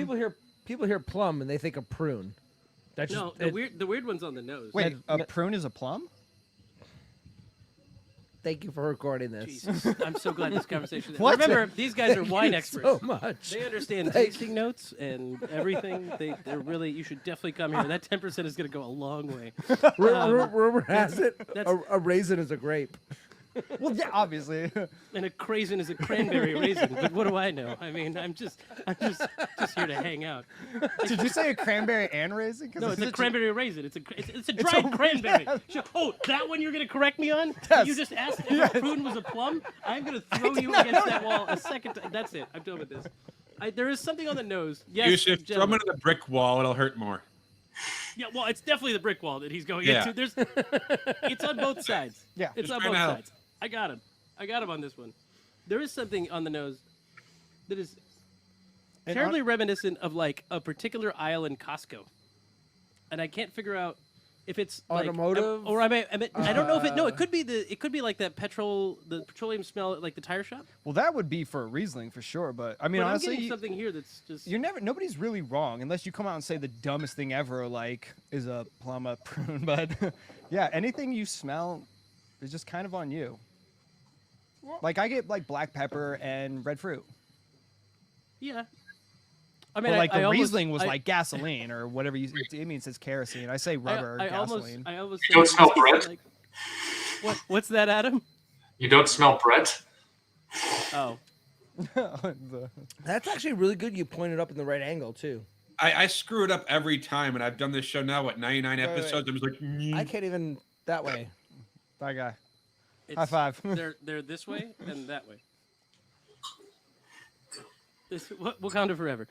people hear plum and they think of prune. That's no, just, the weird one's on the nose. Wait, a That- prune is a plum? Thank you for recording this. Jesus, I'm so glad this conversation. What? Remember, these guys are Thank wine you experts. so much. They understand Thank- tasting notes and everything. They're really. You should definitely come here. That 10% is going to go a long way. Rumor has it that's- a raisin is a grape. Well, yeah, obviously. And a craisin is a cranberry raisin. But what do I know? I mean, I'm just here to hang out. Did you say a cranberry and raisin? 'Cause No, it's a just- cranberry raisin. It's a dried cranberry. Oh, that one you're gonna correct me on? Yes. You just asked if a prune was a plum. I'm gonna throw you against that wall a second time. That's it. I'm done with this. There is something on the nose. Yes, Yusuf, throw him gentlemen. into the brick wall. It'll hurt more. Yeah, well, it's definitely the brick wall that he's going Yeah. into. It's on both sides. Yeah. It's Just on trying both to help. sides. I got him. I got him on this one. There is something on the nose that is And terribly reminiscent of like a particular aisle in Costco, and I can't figure out if it's like, Automotive? or I don't know if it. No, it could be like the petroleum smell at like the tire shop. Well, that would be for a Riesling for sure. But I mean, But honestly, I'm getting something here that's just. nobody's really wrong unless you come out and say the dumbest thing ever, like is a plum a prune. But yeah, anything you smell is just kind of on you. Like I get like black pepper and red fruit. Yeah. I mean, But like I the almost- Riesling was I- like gasoline or whatever you. Damien says kerosene. I say rubber I gasoline. almost. You don't smell bread? Like, what's that, Adam? You don't smell bread? Oh. That's actually really good. You pointed up in the right angle too. I screw it up every time, and I've done this show now, 99 wait. episodes? I'm just like, I can't even that way. That guy. It's- High five. They're this way and that way. We'll count it forever.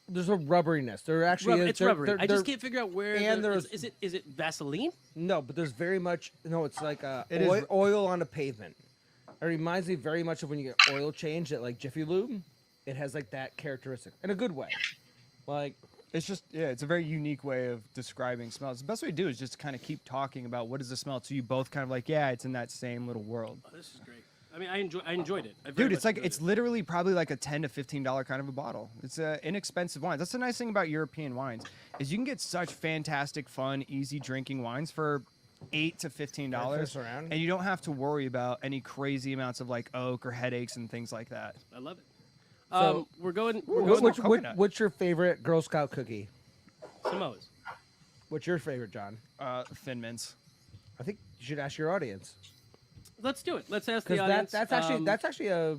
There's a rubberiness. There actually is. It's There- rubbery. there- I just there- can't figure out where. and the, there's- is it Vaseline? No, but there's very much. No, it's like It is- oil on a pavement. It reminds me very much of when you get oil change at like Jiffy Lube. It has like that characteristic in a good way. Like It's just it's a very unique way of describing smells. The best way to do is just kind of keep talking about what does the smell, so you both kind of like, yeah, it's in that same little world. Oh, this is great. I mean, I enjoyed it. I very Dude, much it's like enjoyed it's it. literally probably like a $10 to $15 kind of a bottle. It's inexpensive wine. That's the nice thing about European wines is you can get such fantastic, fun, easy drinking wines for $8 to $15, around. and you don't have to worry about any crazy amounts of like oak or headaches and things like that. I love it. So- We're going. What's your favorite Girl Scout cookie? Samoas. What's your favorite, John? Thin Mints. I think you should ask your audience Let's do it. Let's ask the because audience. that's actually a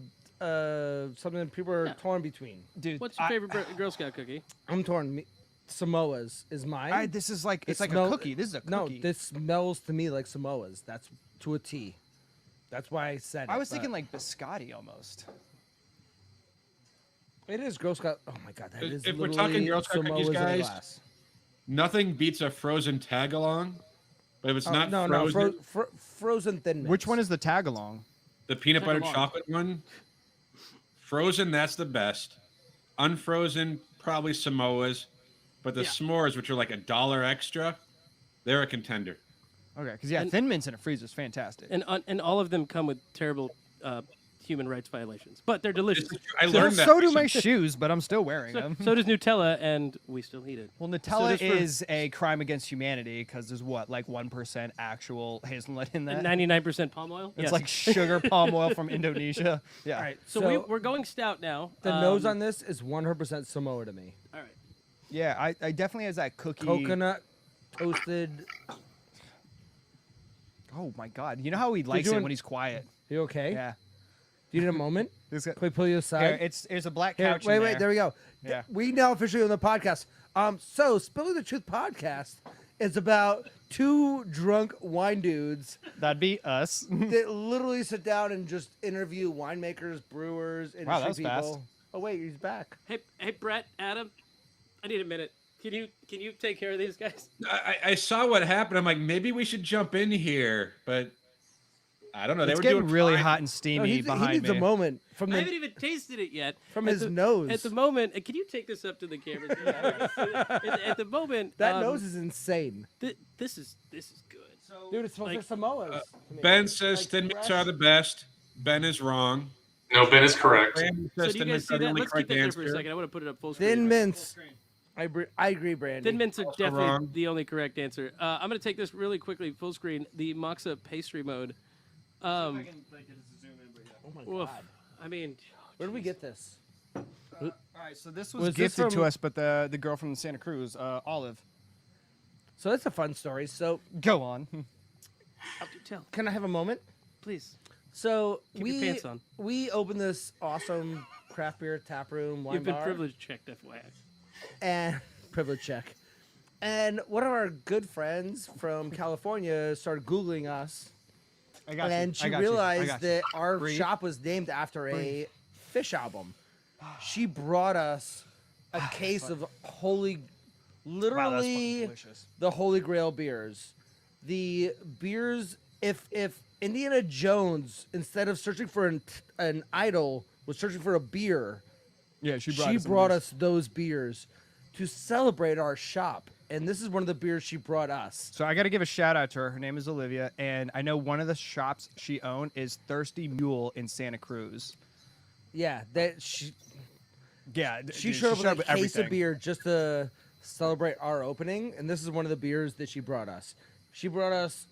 something that people are Yeah. torn between. Dude, What's your favorite Girl Scout cookie? I'm torn. Samoas is mine. This is like it's It like smell- a cookie. This is a No, cookie. this smells to me like Samoas. That's to a T. That's why I said it. I was but thinking like biscotti almost. it is Girl Scout. Oh my god, that If- is. if we're literally talking Girl Scout cookies, Samoas in a guys, glass. nothing beats a frozen tag along. But if it's Oh, not no, frozen, frozen thin mints. Which one is the tag along? the peanut butter Tag along. chocolate one, frozen, that's the best. Unfrozen, probably Samoas. But the Yeah. s'mores, which are like $1 extra, they're a contender. Okay, because yeah, And- Thin Mints in a freezer is fantastic. And all of them come with terrible human rights violations, but they're delicious. I learned that. So do my shoes, but I'm still wearing So, them. so does Nutella, and we still eat it. Well, Nutella does for- is a crime against humanity because there's what, like 1% actual hazelnut in that. 99% palm oil. It's Yes. like sugar palm oil from Indonesia. Yeah. All right, So, we're going stout now. The nose on this is 100% Samoa to me. All right. Yeah, I definitely has that cookie. Coconut, toasted. Oh my God! You know how he likes it doing- when he's quiet. You okay? Yeah. Do you need a moment? This Can we pull you Here, aside? it's a black Here, couch. wait, in wait. There we go. Yeah. We now officially on the podcast. So Spilling the Truth podcast is about two drunk wine dudes That'd be us. that literally sit down and just interview winemakers, brewers, industry Wow, that was people. fast. Oh wait, he's back. Hey, Brett, Adam, I need a minute. Can you take care of these guys? I saw what happened. I'm like, maybe we should jump in here, but I don't know. They It's were getting doing really fine. hot and No, steamy he behind needs me. a moment from I the haven't even tasted it yet. from At his the- nose. At the moment, and can you take this up to the camera? at the moment, that nose is insane, this is good. dude. It smells like Samoas. to me. Ben says Like thin mints fresh- are the best. Ben is wrong. No, Ben is correct. Brandon So says do you thin guys mints see are the that? only Let's keep correct that there for a answer. second. I want to put it up full screen. Thin mints. I agree, Brandon. Thin mints are Also definitely wrong. the only correct answer. I'm going to take this really quickly, full screen. The Moxa pastry mode. Oh my Oof. god. I mean, Where did we get this? All right, so this Was was this gifted to from- us, but the girl from Santa Cruz, Olive. So that's a fun story. So Go on. Do tell, Can I have a moment? please. So Keep your pants on. we opened this awesome craft beer tap room wine You've been bar, privilege checked, FYI. and privilege check. And one of our good friends from California started Googling us, I got and you. she I got you. I realized got you. that our Breathe. shop was named after a Fish album. She brought us a case of Wow, that's fucking literally delicious. the Holy Grail beers. The beers, if Indiana Jones, instead of searching for an idol, was searching for a beer, Yeah, she some brought beers. us those beers to celebrate our shop. And this is one of the beers she brought us. So I got to give a shout out to her. Her name is Olivia, and I know one of the shops she owned is Thirsty Mule in Santa Cruz. Yeah, that she Yeah, she showed up with a case of beer just to celebrate our opening, and this is one of the beers that she brought us. She brought us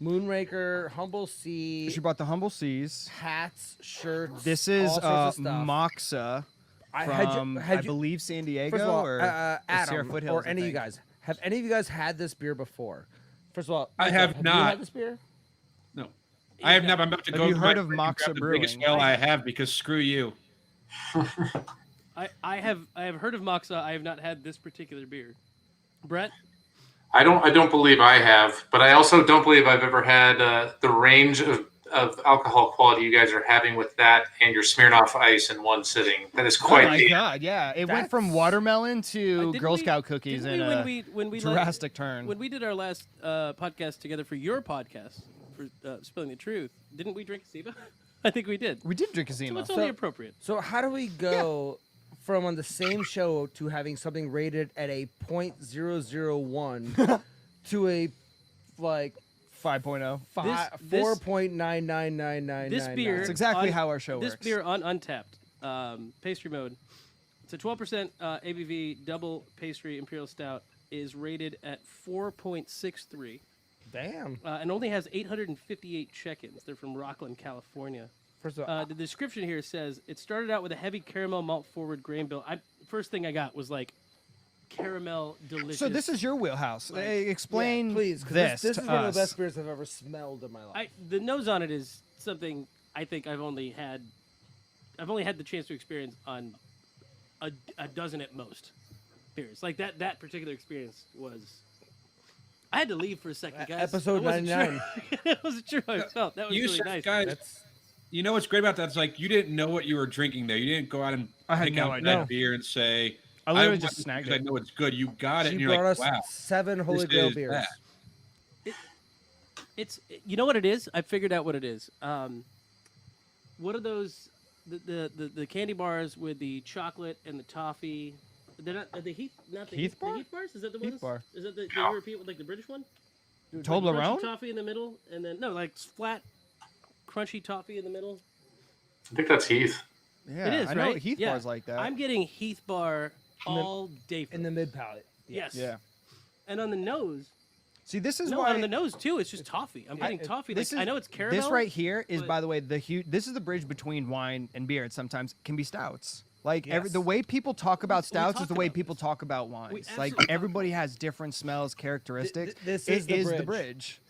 Moonraker, Humble Sea, She brought the Humble Seas. hats, shirts. This is all sorts of stuff. Moxa Had you- from, had I you- believe, San Diego First of all, or Sierra Adam, Foothills, or I any of you think. guys, have any of you guys had this beer before? First of all, I Michael, have You not. had this beer? No, I have not. I'm about to Have go. you to heard my of fridge and Moxa grab the biggest Brewing? ale I have because screw you. I have heard of Moxa. I have not had this particular beer. Brett? I don't believe I have, but I also don't believe I've ever had the range of alcohol quality you guys are having with that and your Smirnoff Ice in one sitting. That is Oh quite my the god, yeah. It went from That's- watermelon to Didn't Girl we- Scout cookies didn't in we, a when we drastic turn. When we did our last podcast together for your podcast for Spilling the Truth, didn't we drink Ziva? I think we did. We did drink a So Zima. it's only appropriate. So how do we go from on the same show to having something rated at a .001 to a like 5.0. This- 4.99999? This beer, That's exactly on- how our show This works. beer on Untapped, pastry mode. It's a 12% ABV double pastry imperial stout. Is rated at 4.63 Damn. and only has 858 check-ins. They're from Rockland, California. First of all, The description here says it started out with a heavy caramel malt forward grain bill. First thing I got was like caramel delicious. So this is your wheelhouse. Explain yeah, please. 'cause this this to is one of us. the best beers I've ever smelled in my life. the nose on it is something I think I've only had the chance to experience on a dozen at most beers. Like that particular experience was. I had to leave for a second, guys. Episode I wasn't 99. Sure. I wasn't sure how I felt. That was You really said, nice. guys. That's You know what's great about that? It's like you didn't know what you were drinking there. You didn't go out and I had pick no out idea. that beer and say, I literally want just this snagged because it. I know it's good. You got it, she and you're brought like, us wow. 7 Holy this Grail is beers. that. It's you know what it is. I figured out what it is. What are those the candy bars with the chocolate and the toffee? They're not the Heath. Not the Heath bar? The Heath bars? Is that the Heath ones? bar. Is that the European like the British one? Like Toblerone? crunchy toffee in the middle, and then no, like flat, crunchy toffee in the middle. I think that's Heath. Yeah, It is, I know right? Heath Yeah. bars like that. I'm getting Heath bar In the- all day. In the mid palate. yes. yeah. And on the nose, See, this is no, why on the nose too. It's just toffee. I'm getting toffee. this Like, I is- know it's caramel. This right here is, but- by the way, this is the bridge between wine and beer. And sometimes can be stouts. Like Yes. the way people talk about stouts is talked the way about people talk about wines. Like absolutely everybody has different smells, characteristics. this It is the is the bridge. bridge.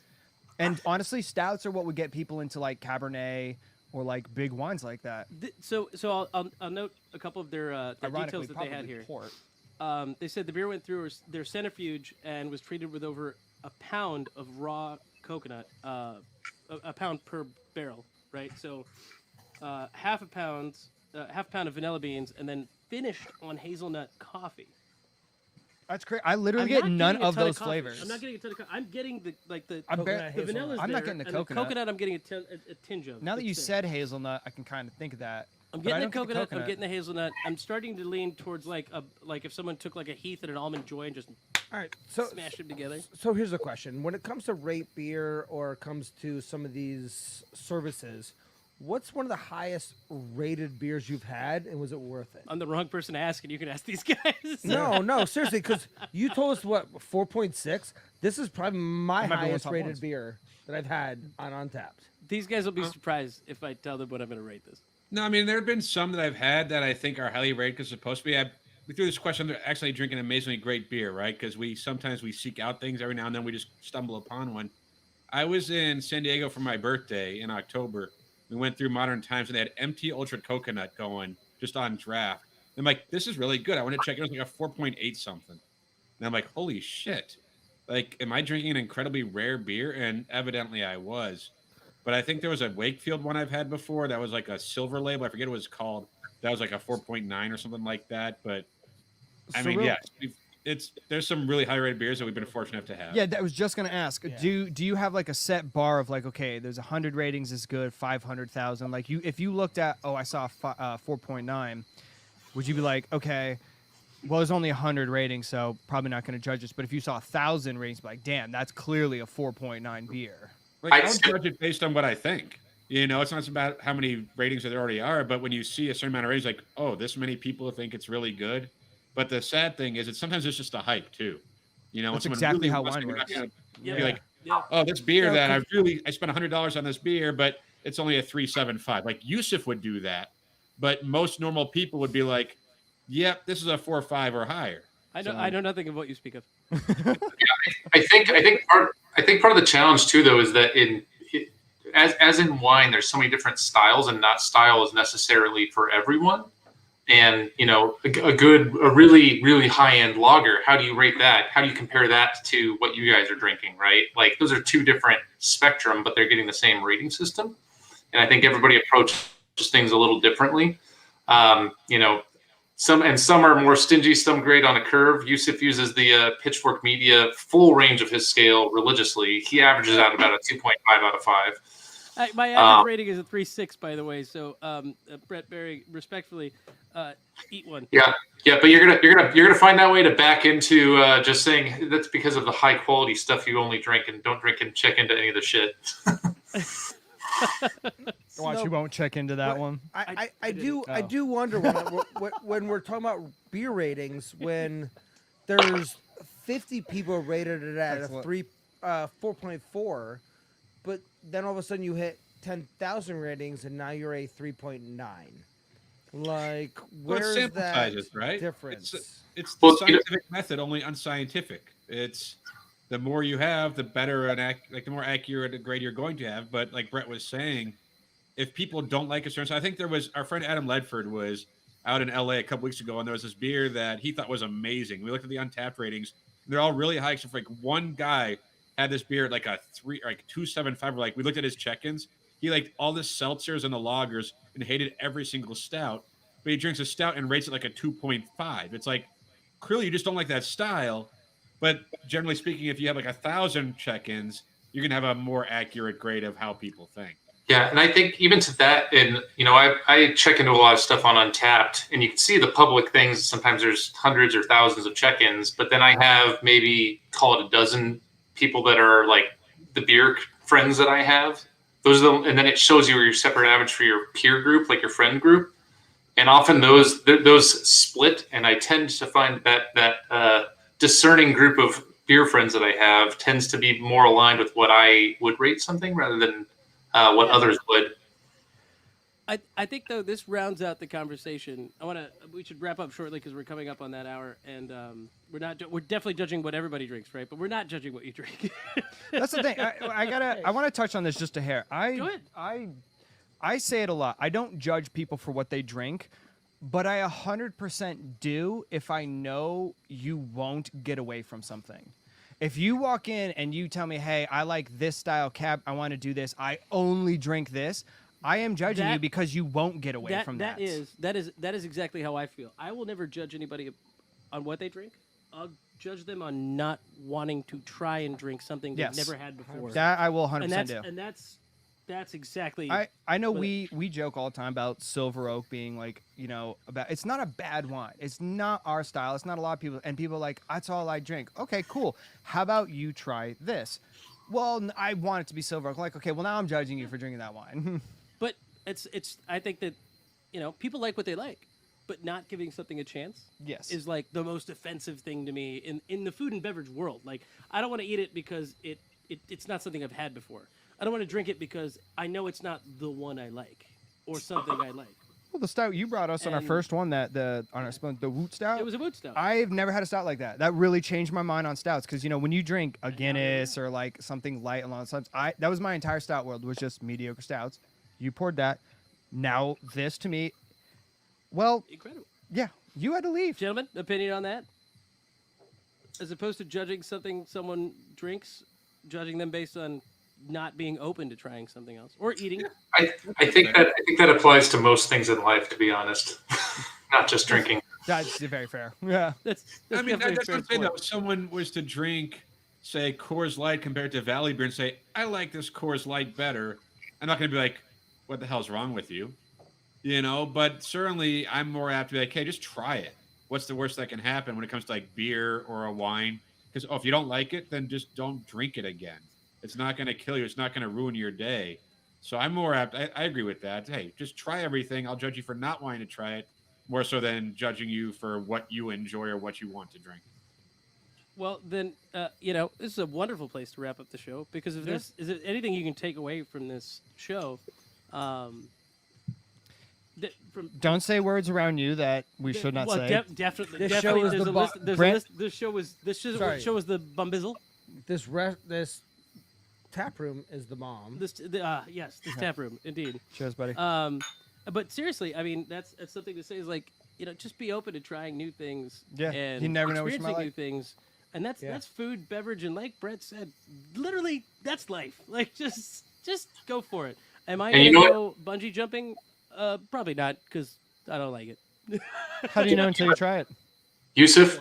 And honestly, stouts are what would get people into like Cabernet or like big wines like that. So I'll note a couple of their Ironically, details that they had probably here. port. They said the beer went through their centrifuge and was treated with over a pound of raw coconut, a pound per barrel, right? So half a pound of vanilla beans, and then finished on hazelnut coffee. That's great. I literally I'm get not none getting a of ton those coffee. flavors. I'm not getting a ton of coffee. I'm getting the I'm Coconut bar- the hazelnut. vanilla's I'm not there, getting the and coconut. I'm getting a tinge of. Now that you It's there. said hazelnut, I can kind of think of that. I'm but I getting the don't get coconut, I'm getting the hazelnut. I'm starting to lean towards like if someone took like a Heath and an Almond Joy and just All right. So smashed them together. So here's a question: when it comes to rate beer or comes to some of these services, what's one of the highest rated beers you've had, and was it worth it? I'm the wrong person to ask, and you can ask these guys. No, seriously, because you told us what 4.6. This is probably my That might be one of the highest top rated ones. beer that I've had on Untapped. These guys will be surprised if I tell them what I'm going to rate this. No, I mean there have been some that I've had that I think are highly rated because supposed to be. We threw this question. They're actually drinking amazingly great beer, right? Because we sometimes seek out things every now and then. We just stumble upon one. I was in San Diego for my birthday in October. We went through Modern Times and they had empty Ultra Coconut going just on draft. I'm like, this is really good. I want to check it. It was like a 4.8 something. And I'm like, holy shit. Like, am I drinking an incredibly rare beer? And evidently I was. But I think there was a Wakefield one I've had before that was like a silver label. I forget what it was called. That was like a 4.9 or something like that. But I mean, yeah, there's some really high rated beers that we've been fortunate enough to have. Yeah, I was just gonna ask. Yeah. Do you have like a set bar of like, okay, there's 100 ratings is good, 500,000. Like if you looked at, oh, I saw 4.9, would you be like, okay, well, there's only 100 ratings, so probably not gonna judge this. But if you saw 1,000 ratings, be like, damn, that's clearly a 4.9 beer. Like, I don't judge it based on what I think. You know, it's not about how many ratings there already are, but when you see a certain amount of ratings, like, oh, this many people think it's really good. But the sad thing is, sometimes it's just a hype too. You know, That's when exactly really how wants wine to works. be like, oh, this beer that I spent $100 on this beer, but it's only a 3.75. Like Yusuf would do that, but most normal people would be like, yep, this is a 4.5 or higher. I know nothing of what you speak of. I think part of the challenge too, though, is that as in wine, there's so many different styles, and not style is necessarily for everyone. And you know, a really really high end lager, how do you rate that? How do you compare that to what you guys are drinking, right? Like those are two different spectrum, but they're getting the same rating system. And I think everybody approaches things a little differently. You know, some are more stingy, some grade on a curve. Yusuf uses the Pitchfork Media full range of his scale religiously. He averages out about a 2.5 out of 5. My average rating is a 3.6, by the way. So, Brett Berry, respectfully, eat one. Yeah, but you're gonna find that way to back into just saying that's because of the high quality stuff you only drink and don't drink and check into any of the shit. Watch, you won't check into that one. I do wonder when we're talking about beer ratings, when there's 50 people rated it at a 4.4, but then all of a sudden you hit 10,000 ratings and now you're a 3.9. Like, where's sample that sizes, right? difference? It's the scientific method, only unscientific. It's the more you have, the better the more accurate a grade you're going to have. But like Brett was saying, if people don't like a certain, so I think there was our friend Adam Ledford was out in LA a couple weeks ago, and there was this beer that he thought was amazing. We looked at the Untapped ratings; they're all really high. Except for like one guy had this beer at like a 2.75. Like we looked at his check-ins, he liked all the seltzers and the lagers and hated every single stout. But he drinks a stout and rates it like a 2.5. It's like clearly you just don't like that style. But generally speaking, if you have like 1,000 check-ins, you can have a more accurate grade of how people think. Yeah, and I think even to that, and you know, I check into a lot of stuff on Untapped, and you can see the public things. Sometimes there's hundreds or thousands of check-ins, but then I have maybe call it a dozen people that are like the beer friends that I have. Those are and then it shows you your separate average for your peer group, like your friend group, and often those split. And I tend to find that discerning group of beer friends that I have tends to be more aligned with what I would rate something rather than what others would. I think though this rounds out the conversation. We should wrap up shortly because we're coming up on that hour, and we're definitely judging what everybody drinks, right? But we're not judging what you drink. That's the thing. I want to touch on this just a hair. Go ahead. I say it a lot. I don't judge people for what they drink, but I 100% do if I know you won't get away from something. If you walk in and you tell me, hey, I like this style cab, I want to do this, I only drink this, I am judging you because you won't get away from that. That is exactly how I feel. I will never judge anybody on what they drink. I'll judge them on not wanting to try and drink something they've never had before. That I will 100% do. And that's exactly. I know we joke all the time about Silver Oak being like, you know, about it's not a bad wine. It's not our style. It's not a lot of people. And people are like, that's all I drink. Okay, cool. How about you try this? Well, I want it to be Silver Oak. Like, okay, well now I'm judging you for drinking that wine. But it's. I think that, you know, people like what they like, but not giving something a chance. Yes. Is like the most offensive thing to me in the food and beverage world. Like, I don't want to eat it because it's not something I've had before. I don't want to drink it because I know it's not the one I like or something I like. Well, the stout you brought us on our And- first one, the Woot Stout. It was a wood stout. I've never had a stout like that. That really changed my mind on stouts because when you drink a Guinness or like something light along those lines, that was my entire stout world was just mediocre stouts. You poured that. Now this to me, well, Incredible. yeah, you had to leave. Gentlemen, opinion on that? As opposed to judging something someone drinks, judging them based on not being open to trying something else or eating. I think that applies to most things in life, to be honest, not just drinking. That's very fair. Yeah. That's I mean, definitely a that's fair what I'm saying, though. point. If someone was to drink, say, Coors Light compared to Valley Beer and say, I like this Coors Light better, I'm not going to be like, what the hell's wrong with you? But certainly I'm more apt to be like, hey, just try it. What's the worst that can happen when it comes to like beer or a wine? Because if you don't like it, then just don't drink it again. It's not going to kill you. It's not going to ruin your day. So I'm more apt. I agree with that. Hey, just try everything. I'll judge you for not wanting to try it more so than judging you for what you enjoy or what you want to drink. Well, then, this is a wonderful place to wrap up the show because if is there anything you can take away from this show, Don't say words around you that we should not say. Definitely. This show is there's the a list. There's a Brent- list. This show Sorry. was the bumbizzle. This tap room is the bomb. This tap room indeed. Cheers, buddy. But seriously, I mean that's something to say is like just be open to trying new things. Yeah, and you never know what you might experiencing new like. things. And that's Yeah. food, beverage, and like Brett said, literally that's life. Like just go for it. Am I And you gonna know go bungee jumping? Probably not because I don't like it. How do you know until you try it? Yusuf,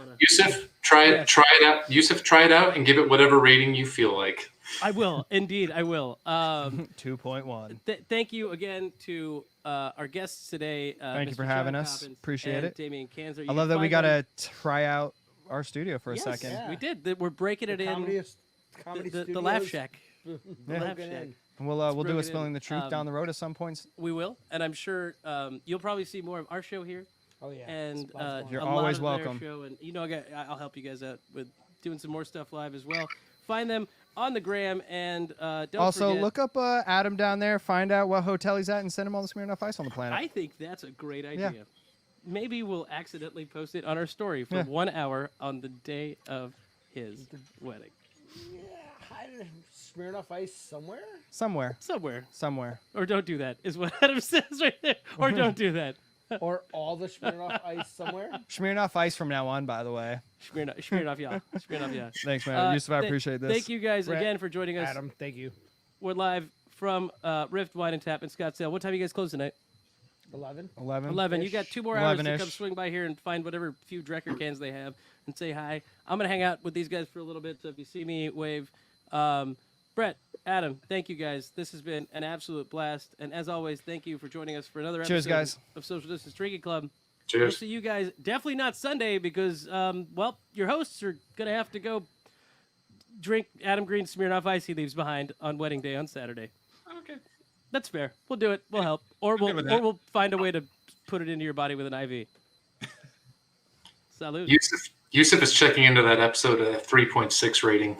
try Yes. it out. Yusuf, try it out and give it whatever rating you feel like. I will indeed. I will. 2.1. Thank you again to our guests today. Thank you Mr. for having John us. Coppins Appreciate and it. Damien Kanser. I love that we got to try out our studio for a Yes, second. Yeah. we did. We're breaking it in. Comedy The Laugh Studios. Shack. Broken Laugh Shack. in. And we'll do broken a spilling in. the truth down the road at some points. We will, and I'm sure you'll probably see more of our show here. Oh yeah. And It's lots of fun. You're a lot always of their welcome. Show, and I'll help you guys out with doing some more stuff live as well. Find them on the gram, and don't Also, forget, look up Adam down there, find out what hotel he's at, and send him all the Smirnoff Ice on the planet. I think that's a great idea. Yeah. Maybe we'll accidentally post it on our story for Yeah. 1 hour on the day of his wedding. Yeah, hide a Smirnoff Ice somewhere. Somewhere. Or don't do that, is what Adam says right there. Or don't do that. Or all the Smirnoff Ice somewhere. Smirnoff Ice from now on, by the way. Smirnoff, yeah. Smirnoff, yeah. Thanks, man. Yusuf, I th- appreciate this. Thank you guys Brett, again for joining us. Adam, thank you. We're live from Rift Wine and Tap in Scottsdale. What time you guys close tonight? 11. 11. 11. You got 2 more hours to 11-ish. come swing by here and find whatever few Drecker cans they have and say hi. I'm going to hang out with these guys for a little bit, so if you see me, wave. Brett, Adam, thank you guys. This has been an absolute blast. And as always, thank you for joining us for another Cheers, episode guys. of Social Distance Drinking Club. We'll Cheers. see you guys definitely not Sunday because, your hosts are going to have to go drink Adam Green's Smirnoff Ice he leaves behind on wedding day on Saturday. Okay. That's fair. We'll do it. We'll help. Or good with that. we'll find a way to put it into your body with an IV. Salute. Yusuf is checking into that episode at a 3.6 rating.